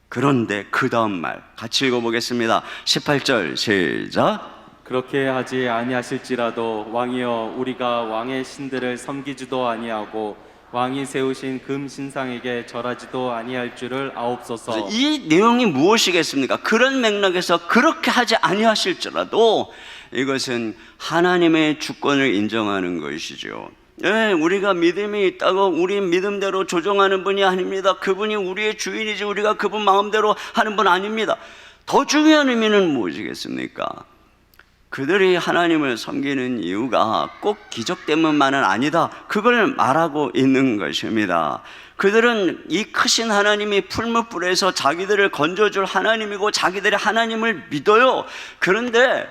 그런데 그 다음 말 같이 읽어보겠습니다. 18절 시작. 그렇게 하지 아니하실지라도 왕이여, 우리가 왕의 신들을 섬기지도 아니하고 왕이 세우신 금 신상에게 절하지도 아니할 줄을 아옵소서. 이 내용이 무엇이겠습니까? 그런 맥락에서 그렇게 하지 아니하실지라도, 이것은 하나님의 주권을 인정하는 것이죠. 예, 우리가 믿음이 있다고 우리 믿음대로 조종하는 분이 아닙니다. 그분이 우리의 주인이지 우리가 그분 마음대로 하는 분 아닙니다. 더 중요한 의미는 무엇이겠습니까? 그들이 하나님을 섬기는 이유가 꼭 기적 때문만은 아니다, 그걸 말하고 있는 것입니다. 그들은 이 크신 하나님이 풀무불에서 자기들을 건져줄 하나님이고 자기들이 하나님을 믿어요. 그런데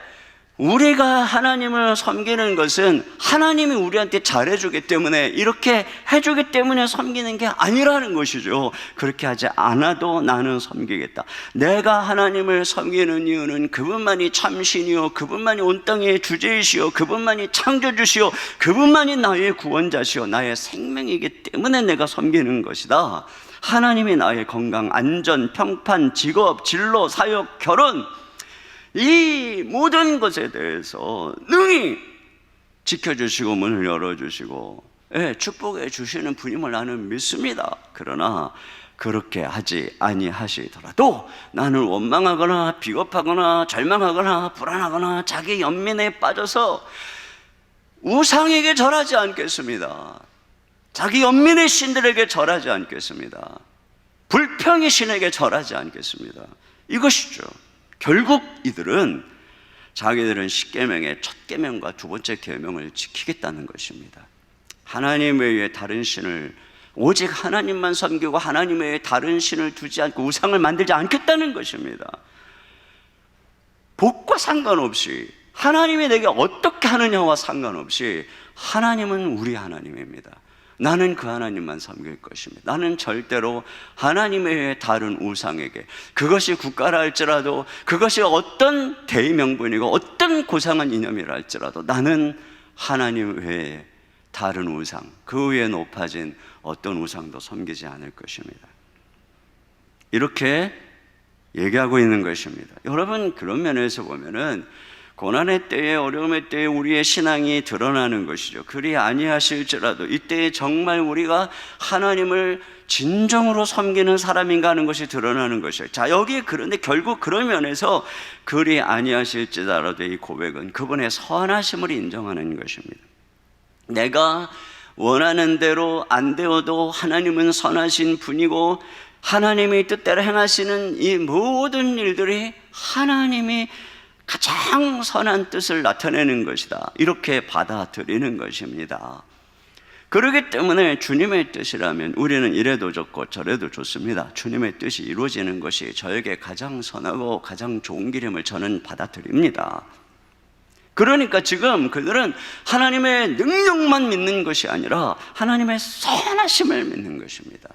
우리가 하나님을 섬기는 것은 하나님이 우리한테 잘해주기 때문에, 이렇게 해주기 때문에 섬기는 게 아니라는 것이죠. 그렇게 하지 않아도 나는 섬기겠다. 내가 하나님을 섬기는 이유는 그분만이 참신이요, 그분만이 온 땅의 주제이시요, 그분만이 창조주시요, 그분만이 나의 구원자시요, 나의 생명이기 때문에 내가 섬기는 것이다. 하나님이 나의 건강, 안전, 평판, 직업, 진로, 사역, 결혼, 이 모든 것에 대해서 능히 지켜주시고 문을 열어주시고 축복해 주시는 분임을 나는 믿습니다. 그러나 그렇게 하지 아니하시더라도 나는 원망하거나 비겁하거나 절망하거나 불안하거나 자기 연민에 빠져서 우상에게 절하지 않겠습니다. 자기 연민의 신들에게 절하지 않겠습니다. 불평의 신에게 절하지 않겠습니다. 이것이죠. 결국 이들은 자기들은 십계명의 첫 계명과 두 번째 계명을 지키겠다는 것입니다. 하나님 외에 다른 신을 오직 하나님만 섬기고 하나님 외에 다른 신을 두지 않고 우상을 만들지 않겠다는 것입니다. 복과 상관없이 하나님이 내게 어떻게 하느냐와 상관없이 하나님은 우리 하나님입니다. 나는 그 하나님만 섬길 것입니다. 나는 절대로 하나님 외에 다른 우상에게, 그것이 국가라 할지라도, 그것이 어떤 대의명분이고 어떤 고상한 이념이라 할지라도 나는 하나님 외에 다른 우상, 그 위에 높아진 어떤 우상도 섬기지 않을 것입니다. 이렇게 얘기하고 있는 것입니다. 여러분, 그런 면에서 보면은 고난의 때에, 어려움의 때에 우리의 신앙이 드러나는 것이죠. 그리 아니하실지라도 이때에 정말 우리가 하나님을 진정으로 섬기는 사람인가 하는 것이 드러나는 것이에요. 자, 여기 그런데 결국 그런 면에서 그리 아니하실지라도 이 고백은 그분의 선하심을 인정하는 것입니다. 내가 원하는 대로 안 되어도 하나님은 선하신 분이고 하나님의 뜻대로 행하시는 이 모든 일들이 하나님이 가장 선한 뜻을 나타내는 것이다, 이렇게 받아들이는 것입니다. 그렇기 때문에 주님의 뜻이라면 우리는 이래도 좋고 저래도 좋습니다. 주님의 뜻이 이루어지는 것이 저에게 가장 선하고 가장 좋은 길임을 저는 받아들입니다. 그러니까 지금 그들은 하나님의 능력만 믿는 것이 아니라 하나님의 선하심을 믿는 것입니다.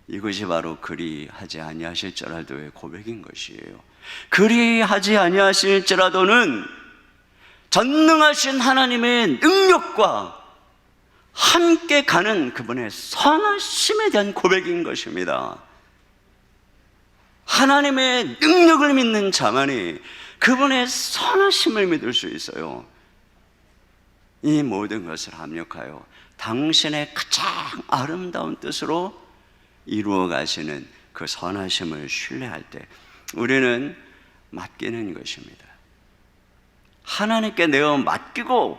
이것이 바로 그리하지 아니하실지라도의 고백인 것이에요. 그리하지 아니하실지라도는 전능하신 하나님의 능력과 함께 가는 그분의 선하심에 대한 고백인 것입니다. 하나님의 능력을 믿는 자만이 그분의 선하심을 믿을 수 있어요. 이 모든 것을 합력하여 당신의 가장 아름다운 뜻으로 이루어 가시는 그 선하심을 신뢰할 때 우리는 맡기는 것입니다. 하나님께 내어 맡기고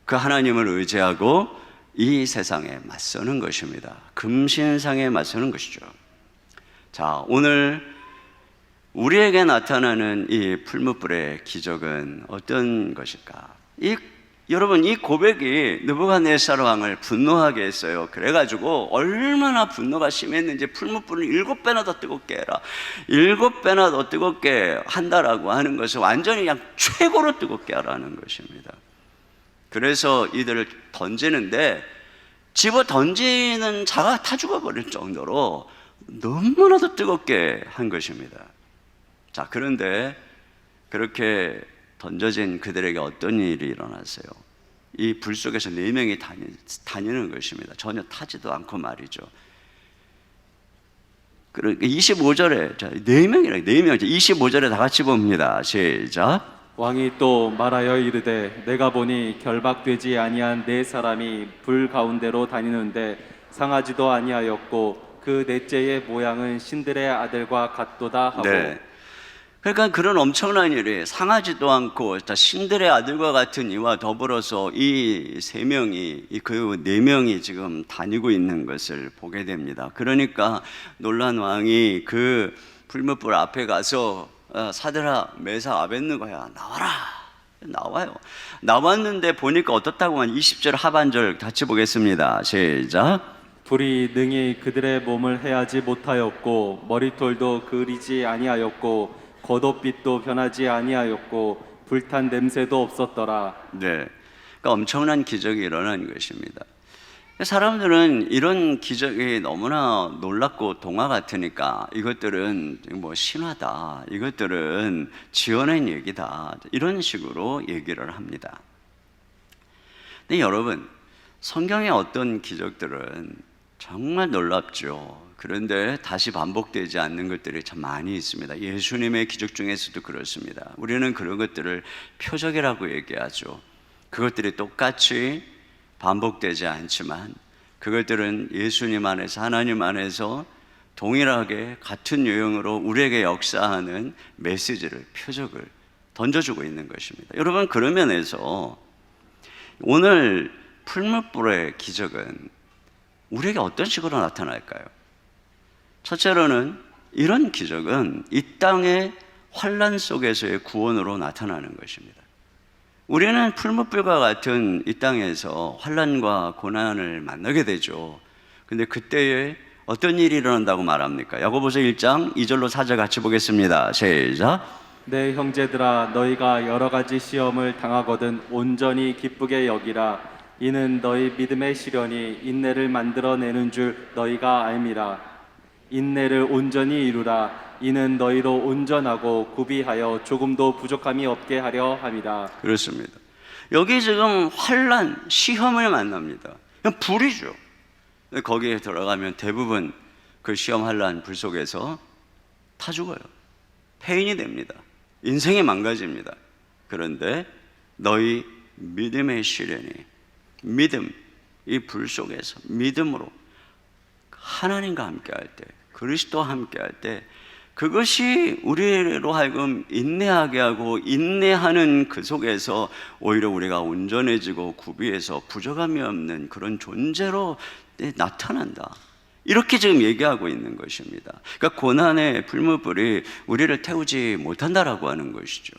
그 하나님을 의지하고 이 세상에 맞서는 것입니다. 금신상에 맞서는 것이죠. 자, 오늘 우리에게 나타나는 이 풀무불의 기적은 어떤 것일까? 여러분, 이 고백이 느부갓네살 왕을 분노하게 했어요. 그래가지고 얼마나 분노가 심했는지 풀무불을 7배나 더 뜨겁게 해라, 7배나 더 뜨겁게 한다라고 하는 것은 완전히 그냥 최고로 뜨겁게 하라는 것입니다. 그래서 이들을 던지는데 집어 던지는 자가 타 죽어버릴 정도로 너무나도 뜨겁게 한 것입니다. 자, 그런데 그렇게 던져진 그들에게 어떤 일이 일어났어요? 이 불 속에서 4명이 다니는 것입니다. 전혀 타지도 않고 말이죠. 25절에 4명이라 4명 25절에 다 같이 봅니다. 시작. 왕이 또 말하여 이르되 내가 보니 결박되지 아니한 4사람이 불 가운데로 다니는데 상하지도 아니하였고 그 넷째의 모양은 신들의 아들과 같도다 하고. 네. 그러니까 그런 엄청난 일이 상하지도 않고 신들의 아들과 같은 이와 더불어서 이 3명이, 그 4명이 지금 다니고 있는 것을 보게 됩니다. 그러니까 놀란 왕이 그 불못불 앞에 가서 사드라 메사 아벳느고야 나와라, 나와요. 나왔는데 보니까 어떻다고 하면 20절 하반절 같이 보겠습니다. 시작. 불이 능히 그들의 몸을 해하지 못하였고 머리털도 그리지 아니하였고 겉옷빛도 변하지 아니하였고 불탄 냄새도 없었더라. 네, 그러니까 엄청난 기적이 일어난 것입니다. 사람들은 이런 기적이 너무나 놀랍고 동화 같으니까 이것들은 뭐 신화다, 이것들은 지어낸 얘기다, 이런 식으로 얘기를 합니다. 근데 여러분, 성경의 어떤 기적들은 정말 놀랍죠. 그런데 다시 반복되지 않는 것들이 참 많이 있습니다. 예수님의 기적 중에서도 그렇습니다. 우리는 그런 것들을 표적이라고 얘기하죠. 그것들이 똑같이 반복되지 않지만 그것들은 예수님 안에서, 하나님 안에서 동일하게 같은 유형으로 우리에게 역사하는 메시지를, 표적을 던져주고 있는 것입니다. 여러분, 그런 면에서 오늘 풀무불의 기적은 우리에게 어떤 식으로 나타날까요? 첫째로는 이런 기적은 이 땅의 환난 속에서의 구원으로 나타나는 것입니다. 우리는 풀무불과 같은 이 땅에서 환난과 고난을 만나게 되죠. 근데 그때에 어떤 일이 일어난다고 말합니까? 야고보서 1장 2절로 4절 같이 보겠습니다. 시작. 내 형제들아, 너희가 여러 가지 시험을 당하거든 온전히 기쁘게 여기라. 이는 너희 믿음의 시련이 인내를 만들어내는 줄 너희가 알미라. 인내를 온전히 이루라. 이는 너희로 온전하고 구비하여 조금도 부족함이 없게 하려 함이라. 그렇습니다. 여기 지금 환난, 시험을 만납니다. 그냥 불이죠. 거기에 들어가면 대부분 그 시험, 환난, 불 속에서 타 죽어요. 폐인이 됩니다. 인생이 망가집니다. 그런데 너희 믿음의 시련이, 믿음, 이 불 속에서 믿음으로 하나님과 함께할 때, 그리스도와 함께할 때, 그것이 우리로 하여금 인내하게 하고, 인내하는 그 속에서 오히려 우리가 온전해지고 구비해서 부족함이 없는 그런 존재로 나타난다. 이렇게 지금 얘기하고 있는 것입니다. 그러니까 고난의 풀무불이 우리를 태우지 못한다라고 하는 것이죠.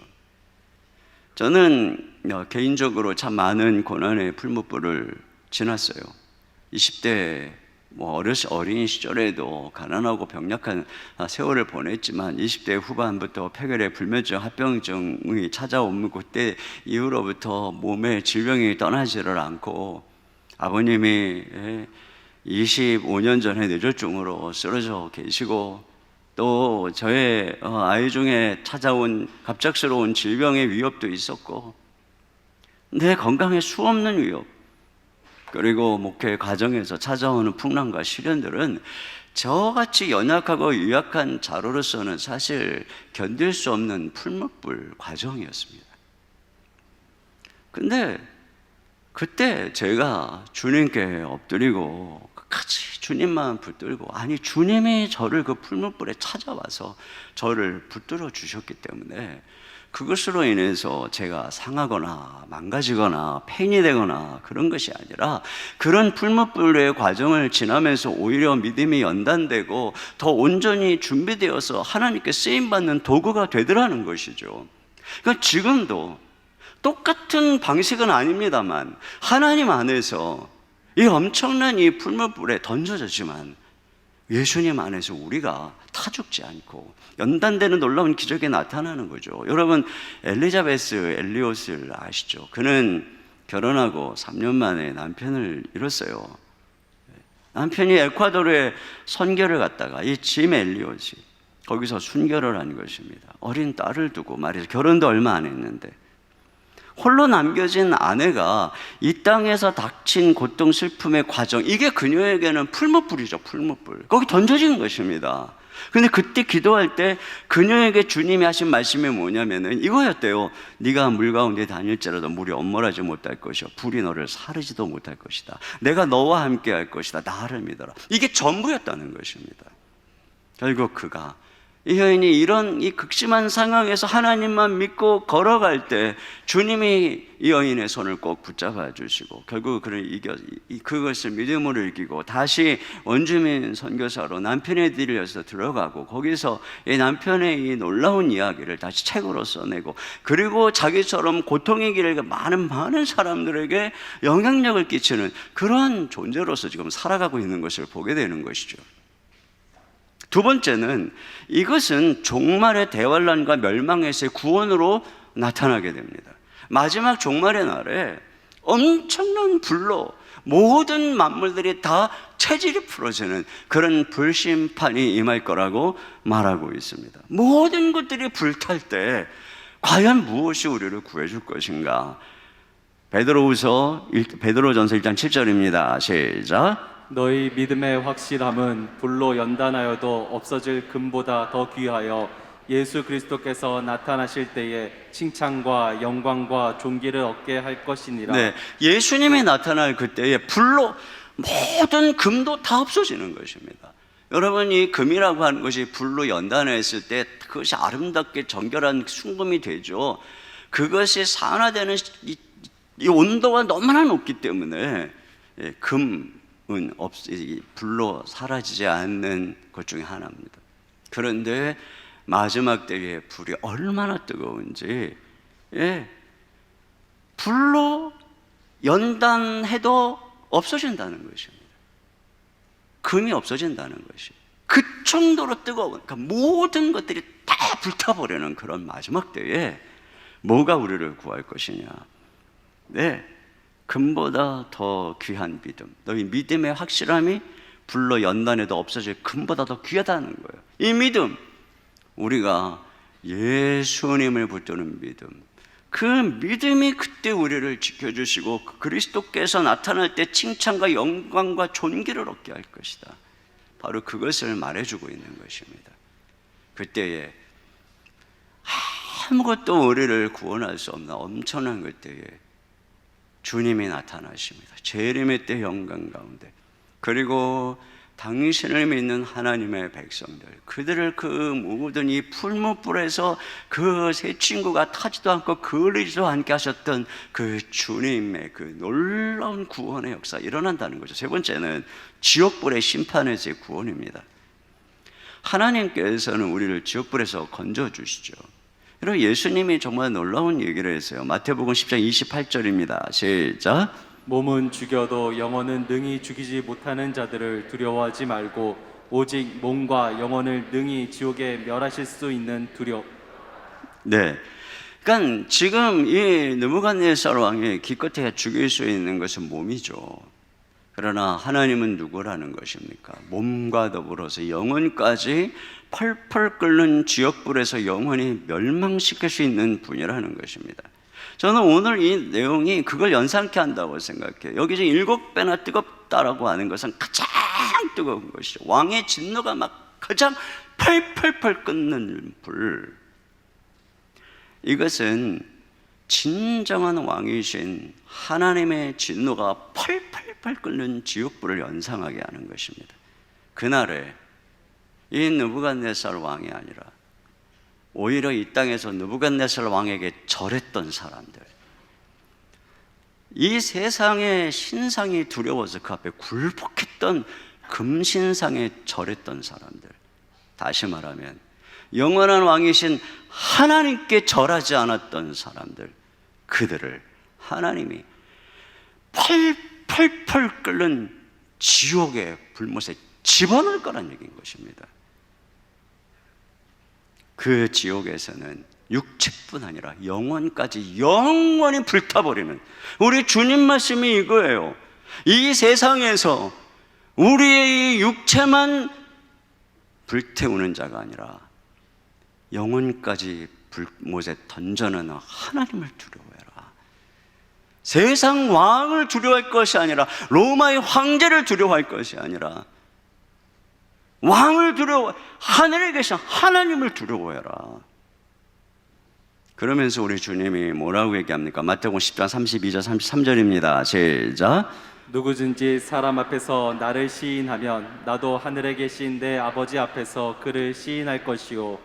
저는 개인적으로 참 많은 고난의 풀무불을 지났어요. 20대 어린 시절에도 가난하고 병약한 세월을 보냈지만 20대 후반부터 폐결의 불면증, 합병증이 찾아오면 그때 이후로부터 몸에 질병이 떠나지를 않고 아버님이 25년 전에 뇌졸중으로 쓰러져 계시고 또 저의 아이 중에 찾아온 갑작스러운 질병의 위협도 있었고 내 건강에 수없는 위협, 그리고 목회 과정에서 찾아오는 풍랑과 시련들은 저같이 연약하고 유약한 자로로서는 사실 견딜 수 없는 풀무불 과정이었습니다. 근데 그때 제가 주님께 엎드리고 같이 주님만 붙들고, 아니 주님이 저를 그 풀무불에 찾아와서 저를 붙들어 주셨기 때문에 그것으로 인해서 제가 상하거나 망가지거나 폐인이 되거나 그런 것이 아니라 그런 풀무불의 과정을 지나면서 오히려 믿음이 연단되고 더 온전히 준비되어서 하나님께 쓰임받는 도구가 되더라는 것이죠. 그러니까 지금도 똑같은 방식은 아닙니다만 하나님 안에서 이 엄청난 이 풀무불에 던져졌지만 예수님 안에서 우리가 타 죽지 않고 연단되는 놀라운 기적이 나타나는 거죠. 여러분, 엘리자베스 엘리엇을 아시죠? 그는 결혼하고 3년 만에 남편을 잃었어요. 남편이 에콰도르에 선교를 갔다가 이 짐 엘리엇이 거기서 순교를 한 것입니다. 어린 딸을 두고 말이죠. 결혼도 얼마 안 했는데 홀로 남겨진 아내가 이 땅에서 닥친 고통, 슬픔의 과정, 이게 그녀에게는 풀무불이죠. 풀무불. 거기 던져진 것입니다. 근데 그때 기도할 때 그녀에게 주님이 하신 말씀이 뭐냐면은 이거였대요. 네가 물 가운데 다닐지라도 물이 엄몰하지 못할 것이요 불이 너를 사르지도 못할 것이다. 내가 너와 함께 할 것이다. 나를 믿어라. 이게 전부였다는 것입니다. 결국 그가, 이 여인이 이런 이 극심한 상황에서 하나님만 믿고 걸어갈 때 주님이 이 여인의 손을 꼭 붙잡아 주시고 결국 그를 그것을 믿음으로 이기고 다시 원주민 선교사로 남편의 뒤를 들어가고 거기서 이 남편의 이 놀라운 이야기를 다시 책으로 써내고 그리고 자기처럼 고통의 길을 많은 사람들에게 영향력을 끼치는 그러한 존재로서 지금 살아가고 있는 것을 보게 되는 것이죠. 두 번째는 이것은 종말의 대환란과 멸망에서의 구원으로 나타나게 됩니다. 마지막 종말의 날에 엄청난 불로 모든 만물들이 다 체질이 풀어지는 그런 불심판이 임할 거라고 말하고 있습니다. 모든 것들이 불탈 때 과연 무엇이 우리를 구해줄 것인가? 베드로전서 1장 7절입니다. 시작. 너희 믿음의 확실함은 불로 연단하여도 없어질 금보다 더 귀하여 예수 그리스도께서 나타나실 때에 칭찬과 영광과 존귀를 얻게 할 것이니라. 네, 예수님이 나타날 그때에 불로 모든 금도 다 없어지는 것입니다. 여러분, 이 금이라고 하는 것이 불로 연단했을 때 그것이 아름답게 정결한 순금이 되죠. 그것이 산화되는 이 온도가 너무나 높기 때문에 금은 불로 사라지지 않는 것 중에 하나입니다. 그런데 마지막 때의 불이 얼마나 뜨거운지, 불로 연단해도 없어진다는 것입니다. 금이 없어진다는 것이 그 정도로 뜨거운, 그러니까 모든 것들이 다 불타버리는 그런 마지막 때에 뭐가 우리를 구할 것이냐? 네, 금보다 더 귀한 믿음. 너희 믿음의 확실함이 불로 연단해도 없어질 금보다 더 귀하다는 거예요. 이 믿음, 우리가 예수님을 붙드는 믿음, 그 믿음이 그때 우리를 지켜주시고 그리스도께서 나타날 때 칭찬과 영광과 존귀를 얻게 할 것이다. 바로 그것을 말해주고 있는 것입니다. 그때에 아무것도 우리를 구원할 수 없는 엄청난 그때에 주님이 나타나십니다. 재림의 때 영광 가운데. 그리고 당신을 믿는 하나님의 백성들, 그들을 그 모든 이 풀무불에서 그 세 친구가 타지도 않고 그을리지도 않게 하셨던 그 주님의 그 놀라운 구원의 역사 일어난다는 거죠. 세 번째는 지옥불의 심판의 구원입니다. 하나님께서는 우리를 지옥불에서 건져주시죠. 여러분, 예수님이 정말 놀라운 얘기를 했어요. 마태복음 10장 28절입니다. 시작. 몸은 죽여도 영혼은 능히 죽이지 못하는 자들을 두려워하지 말고 오직 몸과 영혼을 능히 지옥에 멸하실 수 있는 네, 그러니까 지금 이 느부갓네살 왕이 기껏해야 죽일 수 있는 것은 몸이죠. 그러나 하나님은 누구라는 것입니까? 몸과 더불어서 영혼까지 펄펄 끓는 지옥불에서 영원히 멸망시킬 수 있는 분이라는 것입니다. 저는 오늘 이 내용이 그걸 연상케 한다고 생각해요. 여기 지금 7배나 뜨겁다라고 하는 것은 가장 뜨거운 것이죠. 왕의 진노가 막 가장 펄펄펄 끓는 불. 이것은 진정한 왕이신 하나님의 진노가 펄펄펄 끓는 지옥불을 연상하게 하는 것입니다. 그날에 이 느부갓네살 왕이 아니라 오히려 이 땅에서 느부갓네살 왕에게 절했던 사람들, 이 세상의 신상이 두려워서 그 앞에 굴복했던 금신상에 절했던 사람들, 다시 말하면 영원한 왕이신 하나님께 절하지 않았던 사람들, 그들을 하나님이 펄펄펄 끓는 지옥의 불못에 집어넣을 거란 얘기인 것입니다. 그 지옥에서는 육체뿐 아니라 영혼까지 영원히 불타버리는, 우리 주님 말씀이 이거예요. 이 세상에서 우리의 육체만 불태우는 자가 아니라 영혼까지 불못에 던져넣는 하나님을 두려워해라. 세상 왕을 두려워할 것이 아니라, 로마의 황제를 두려워할 것이 아니라 왕을 두려워, 하늘에 계신 하나님을 두려워해라. 그러면서 우리 주님이 뭐라고 얘기합니까? 마태복음 10장 32절 33절입니다. 시작. 누구든지 사람 앞에서 나를 시인하면 나도 하늘에 계신 내 아버지 앞에서 그를 시인할 것이요,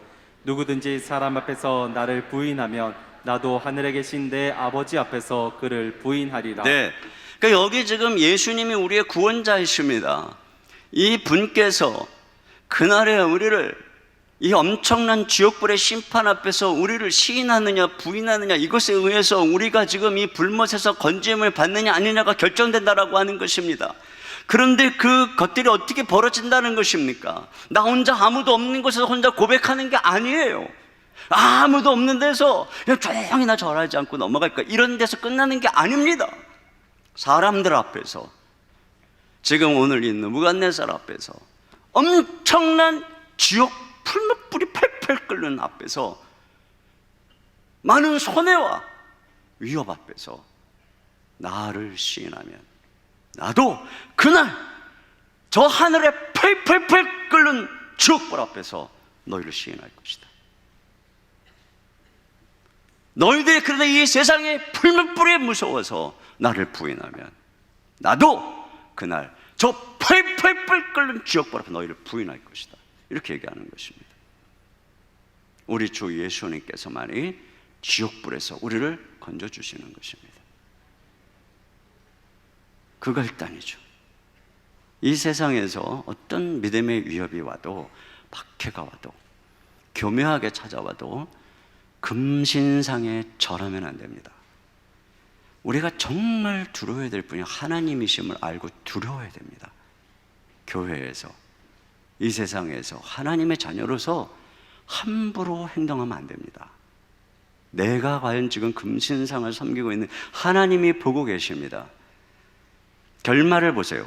누구든지 사람 앞에서 나를 부인하면 나도 하늘에 계신 내 아버지 앞에서 그를 부인하리라. 네, 그러니까 여기 지금 예수님이 우리의 구원자이십니다. 이 분께서 그날에 우리를 이 엄청난 지옥불의 심판 앞에서 우리를 시인하느냐 부인하느냐, 이것에 의해서 우리가 지금 이 불못에서 건짐을 받느냐 아니냐가 결정된다라고 하는 것입니다. 그런데 그 것들이 어떻게 벌어진다는 것입니까? 나 혼자 아무도 없는 곳에서 혼자 고백하는 게 아니에요. 아무도 없는 데서 그냥 조용히 나 절하지 않고 넘어갈까, 이런 데서 끝나는 게 아닙니다. 사람들 앞에서, 지금 오늘 이 느부갓네살 앞에서 엄청난 지옥 풀무불이 펄펄 끓는 앞에서, 많은 손해와 위협 앞에서 나를 시인하면 나도 그날 저 하늘에 펄펄펄 끓는 지옥불 앞에서 너희를 시인할 것이다. 너희들이 그러나 이 세상에 풀무불에 무서워서 나를 부인하면 나도 그날 저 펄펄펄 끓는 지옥불 앞에 너희를 부인할 것이다. 이렇게 얘기하는 것입니다. 우리 주 예수님께서만이 지옥불에서 우리를 건져주시는 것입니다. 그가 일단이죠. 이 세상에서 어떤 믿음의 위협이 와도, 박해가 와도, 교묘하게 찾아와도 금신상에 절하면 안 됩니다. 우리가 정말 두려워야 될 분이 하나님이심을 알고 두려워야 됩니다. 교회에서, 이 세상에서 하나님의 자녀로서 함부로 행동하면 안 됩니다. 내가 과연 지금 금신상을 섬기고 있는 하나님이 보고 계십니다. 결말을 보세요.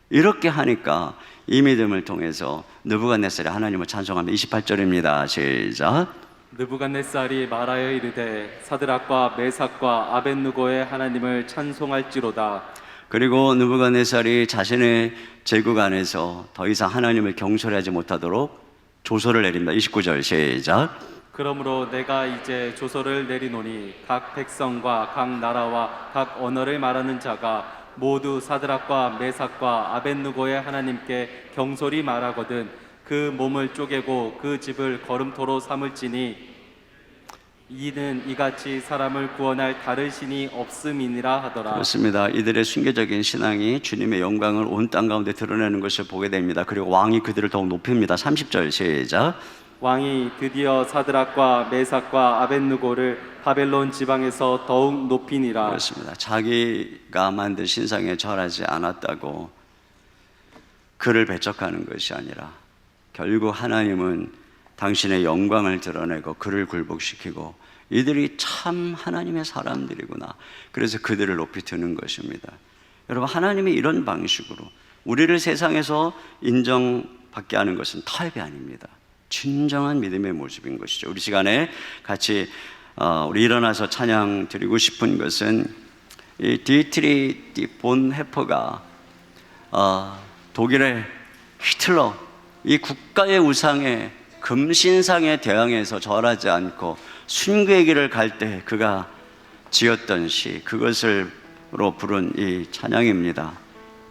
이렇게 하니까 이 믿음을 통해서 느부갓네살이 하나님을 찬송하면 28절입니다. 시작. 느부갓네살이 말하여 이르되 사드락과 메삭과 아벳느고의 하나님을 찬송할지로다. 그리고 느부갓네살이 자신의 제국 안에서 더 이상 하나님을 경솔하지 못하도록 조서를 내립니다. 29절 시작. 그러므로 내가 이제 조서를 내리노니 각 백성과 각 나라와 각 언어를 말하는 자가 모두 사드락과 메삭과 아벳느고의 하나님께 경솔히 말하거든 그 몸을 쪼개고 그 집을 거름토로 삼을지니 이는 이같이 사람을 구원할 다른 신이 없음이니라 하더라. 그렇습니다. 이들의 순교적인 신앙이 주님의 영광을 온 땅 가운데 드러내는 것을 보게 됩니다. 그리고 왕이 그들을 더욱 높입니다. 30절 시작. 왕이 드디어 사드락과 메삭과 아벳느고를 바벨론 지방에서 더욱 높이니라. 그렇습니다. 자기가 만든 신상에 절하지 않았다고 그를 배척하는 것이 아니라 결국 하나님은 당신의 영광을 드러내고 그를 굴복시키고 이들이 참 하나님의 사람들이구나. 그래서 그들을 높이 드는 것입니다. 여러분, 하나님이 이런 방식으로 우리를 세상에서 인정받게 하는 것은 타협이 아닙니다. 진정한 믿음의 모습인 것이죠. 우리 시간에 같이 우리 일어나서 찬양 드리고 싶은 것은 이 디트리 본헤퍼가 독일의 히틀러 이 국가의 우상에 금신상에 대항해서 절하지 않고 순교의 길을 갈 때 그가 지었던 시, 그것을로 부른 이 찬양입니다.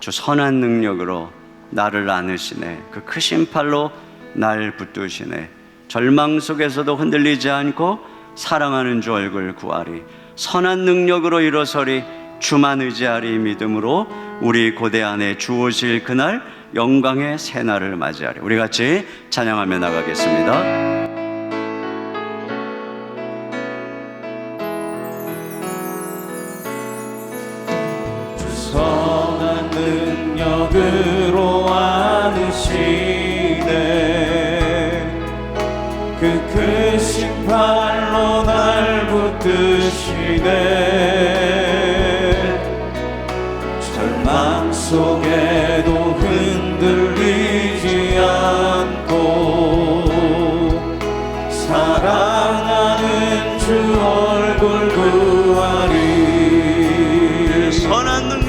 주 선한 능력으로 나를 안으시네, 그 크신 팔로 날 붙드시네, 절망 속에서도 흔들리지 않고 사랑하는 주 얼굴 구하리, 선한 능력으로 일어서리, 주만 의지하리 믿음으로 우리 고대 안에 주 오실 그날 영광의 새날을 맞이하리. 우리 같이 찬양하며 나가겠습니다. 선한 능력으로 안으시네, 그 크신 팔로 날 붙드시네, 절망 속에도 흔들리지 않고 사랑하는 주 얼굴 구하리. 선한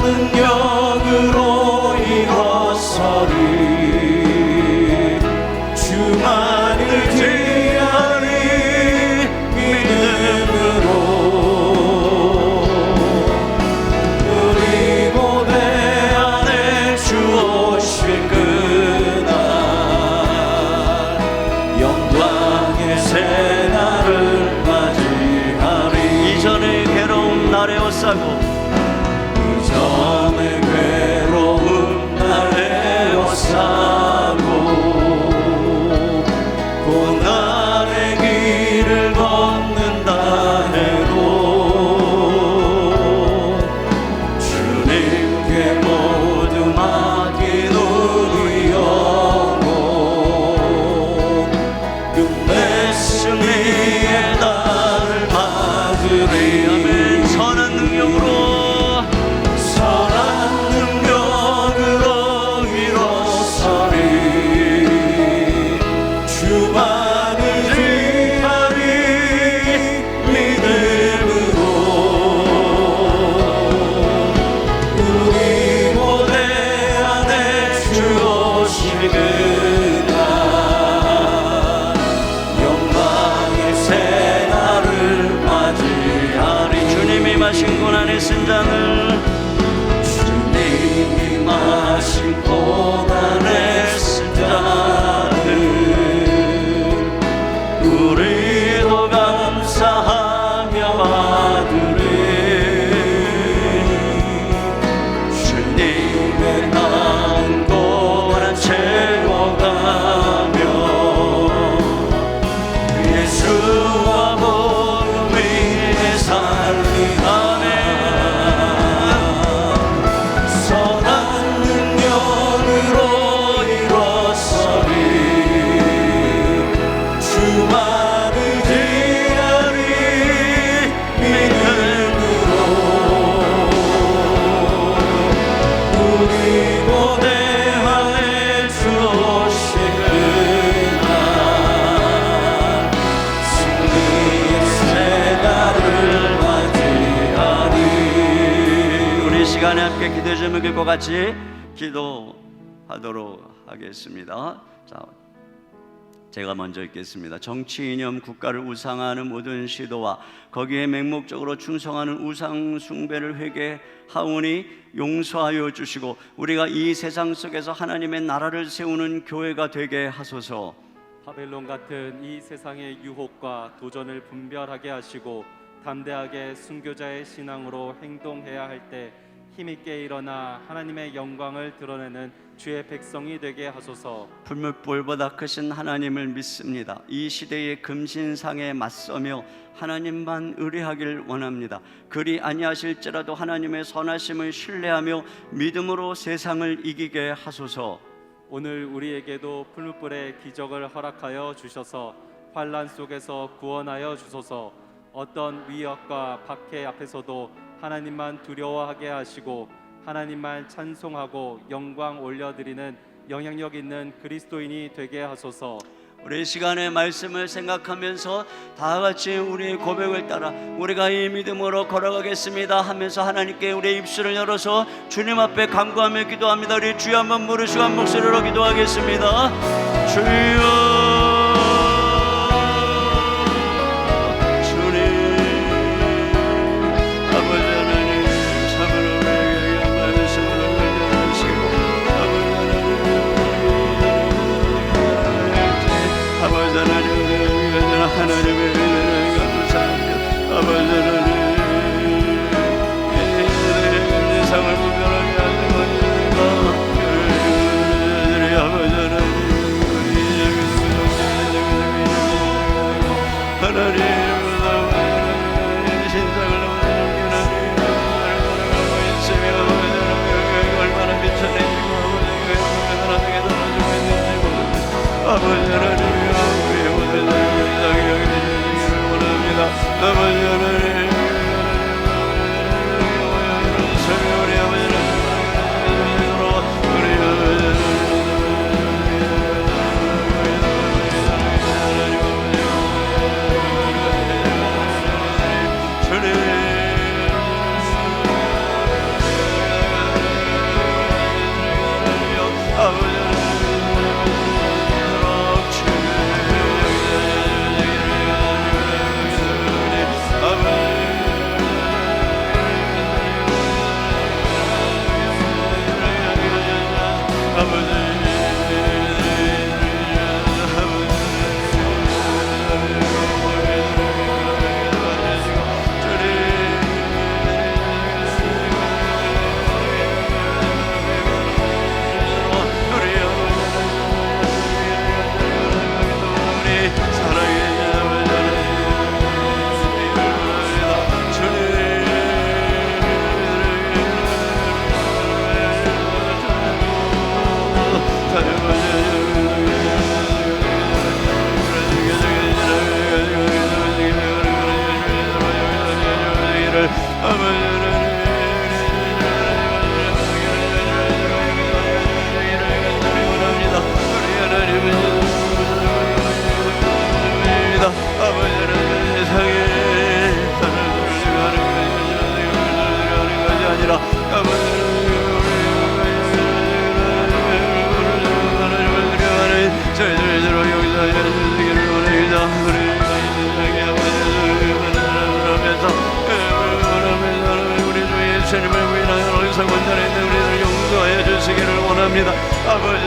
능력으로 일어서리, 주만 의지하리 믿음으로, 우리 고대 이 시간에 함께 기도해 주는 것 같이 기도하도록 하겠습니다. 자, 제가 먼저 읽겠습니다. 정치 이념 국가를 우상화하는 모든 시도와 거기에 맹목적으로 충성하는 우상 숭배를 회개하오니 용서하여 주시고 우리가 이 세상 속에서 하나님의 나라를 세우는 교회가 되게 하소서. 바벨론 같은 이 세상의 유혹과 도전을 분별하게 하시고 담대하게 순교자의 신앙으로 행동해야 할 때 힘있게 일어나 하나님의 영광을 드러내는 주의 백성이 되게 하소서. 풀무불보다 크신 하나님을 믿습니다. 이 시대의 금신상에 맞서며 하나님만 의뢰하길 원합니다. 그리 아니하실지라도 하나님의 선하심을 신뢰하며 믿음으로 세상을 이기게 하소서. 오늘 우리에게도 풀무불의 기적을 허락하여 주셔서 환난 속에서 구원하여 주소서. 어떤 위협과 박해 앞에서도 하나님만 두려워하게 하시고 하나님만 찬송하고 영광 올려드리는 영향력 있는 그리스도인이 되게 하소서. 우리 시간의 말씀을 생각하면서 다 같이 우리의 고백을 따라 우리가 이 믿음으로 걸어가겠습니다 하면서 하나님께 우리의 입술을 열어서 주님 앞에 간구하며 기도합니다. 우리 주여 한번 부르시고 한 목소리로 기도하겠습니다. 주여 하나님의 은혜를 감사합니다. 아버지 하나님 세상을 분별하게 하시고 아버지 하나님 신상을 얼마나 미쳐내시고 하나님께 돌아주고 있는지 아버지 하나님 아버지 하나님 우리 아버지를 아버지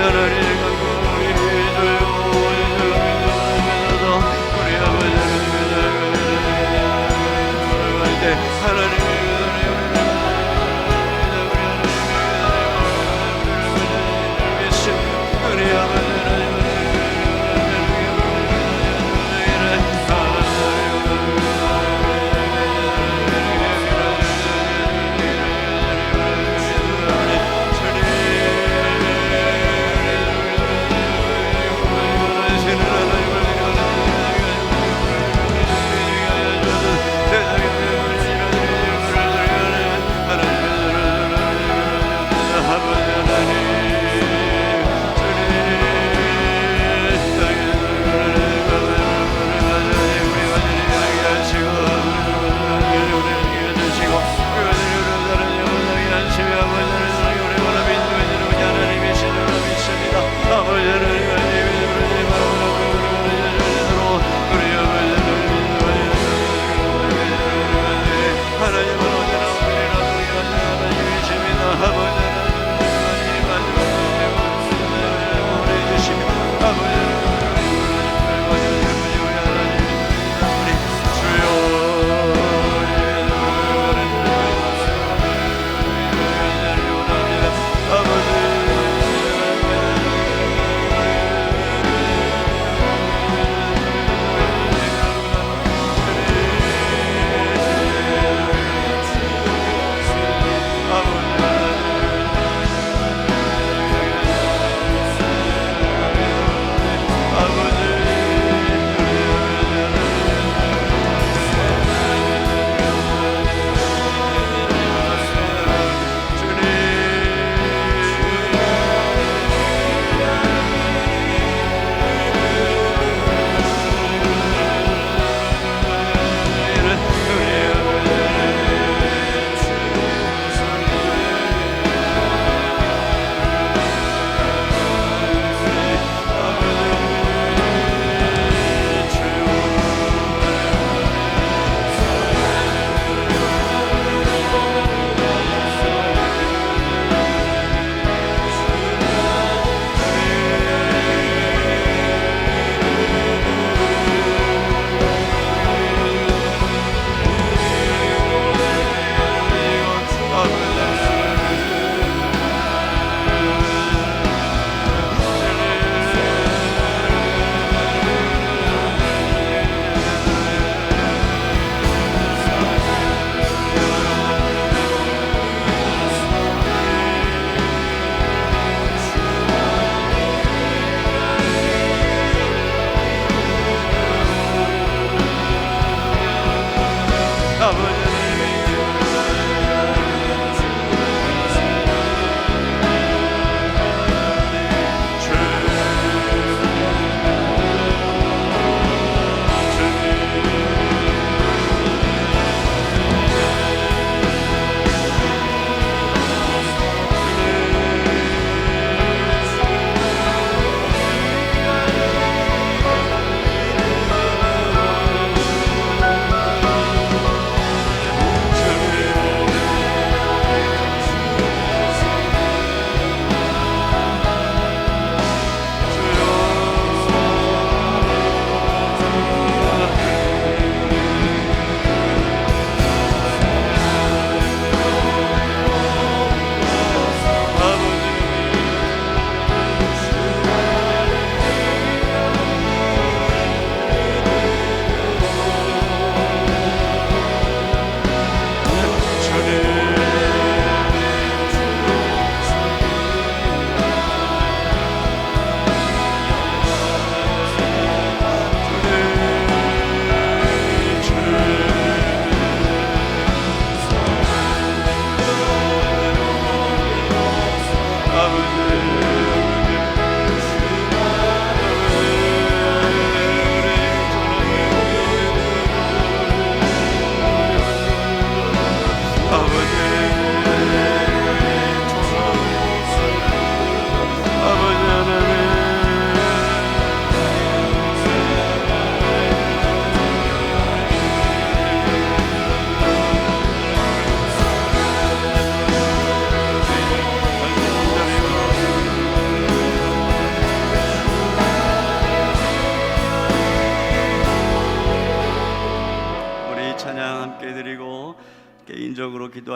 하나님 우리 아버지 하나님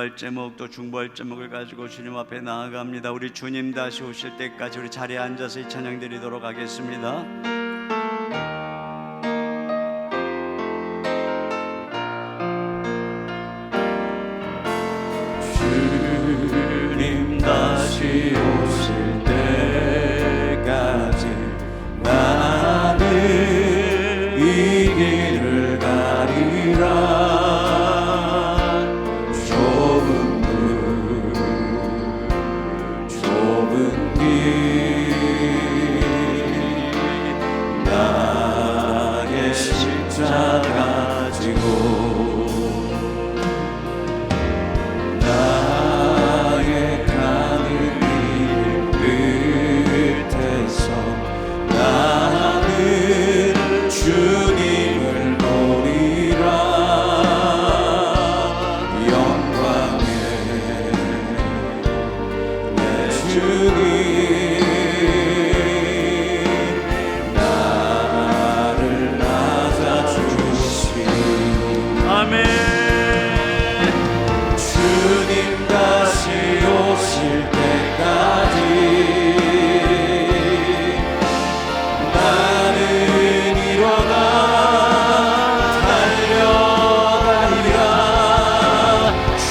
기도할 제목 또 중보할 제목을 가지고 주님 앞에 나아갑니다. 우리 주님 다시 오실 때까지 우리 자리에 앉아서 이 찬양 드리도록 하겠습니다. 주님 다시 오실 때까지 나는 이 길을 가리라. 좁은 길 나의 십자가 지고 나의 가는 길 끝에서 나는 주님을 보리라. 영광의 내 주님 나를 낮아주시오. 아멘. 주님 다시 오실 때까지 나는 일어나 달려가리라.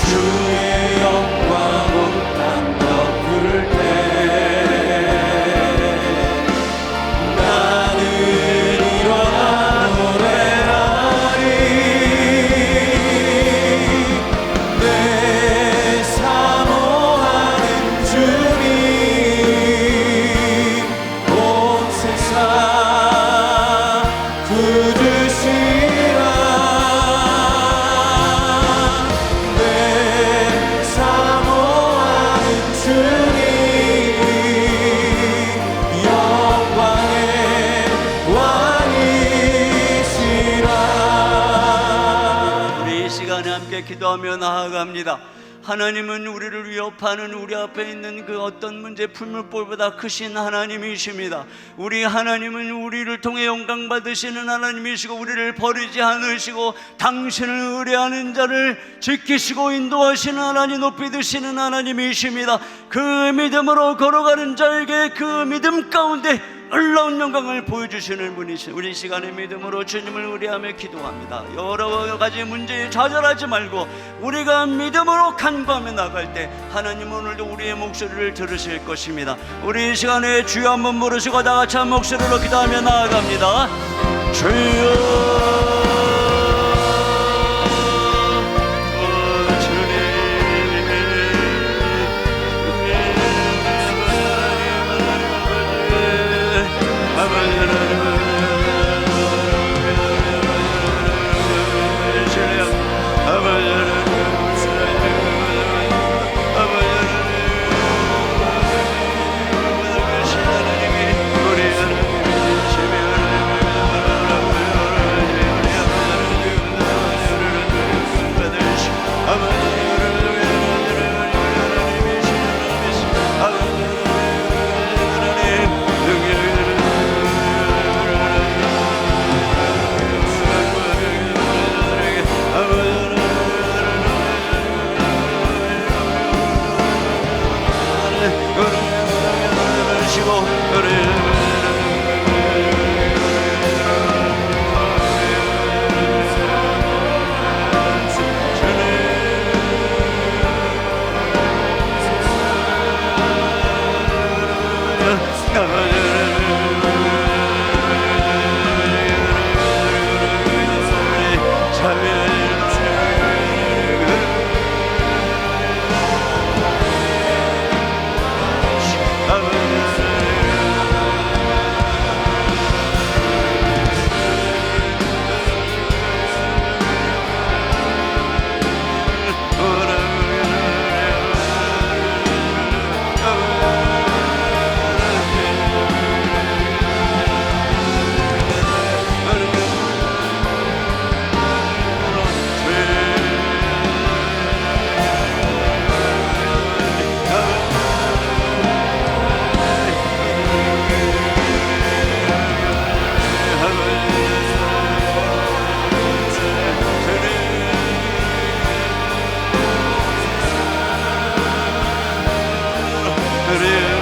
주의 영광 온 땅 덮을 때 나는 일어나 노래하리. 내 사모하는 주님 온 세상 굳으시라. 내 사모하는 주님 영광의 왕이시라. 우리 이 시간에 함께 기도하며 나아갑니다. 하나님은 우리를 위협하는 우리 앞에 있는 그 어떤 문제 풀물보다 크신 하나님이십니다. 우리 하나님은 우리를 통해 영광 받으시는 하나님이시고 우리를 버리지 않으시고 당신을 의뢰하는 자를 지키시고 인도하시는 하나님, 높이 드시는 하나님이십니다. 그 믿음으로 걸어가는 자에게 그 믿음 가운데 놀라운 영광을 보여주시는 분이신 우리 시간의 믿음으로 주님을 의뢰하며 기도합니다. 여러 가지 문제에 좌절하지 말고 우리가 믿음으로 간구하며 나갈 때 하나님 오늘도 우리의 목소리를 들으실 것입니다. 우리 이 시간에 주여 한번 부르시고 다 같이 한 목소리로 기도하며 나아갑니다. 주여 흐르는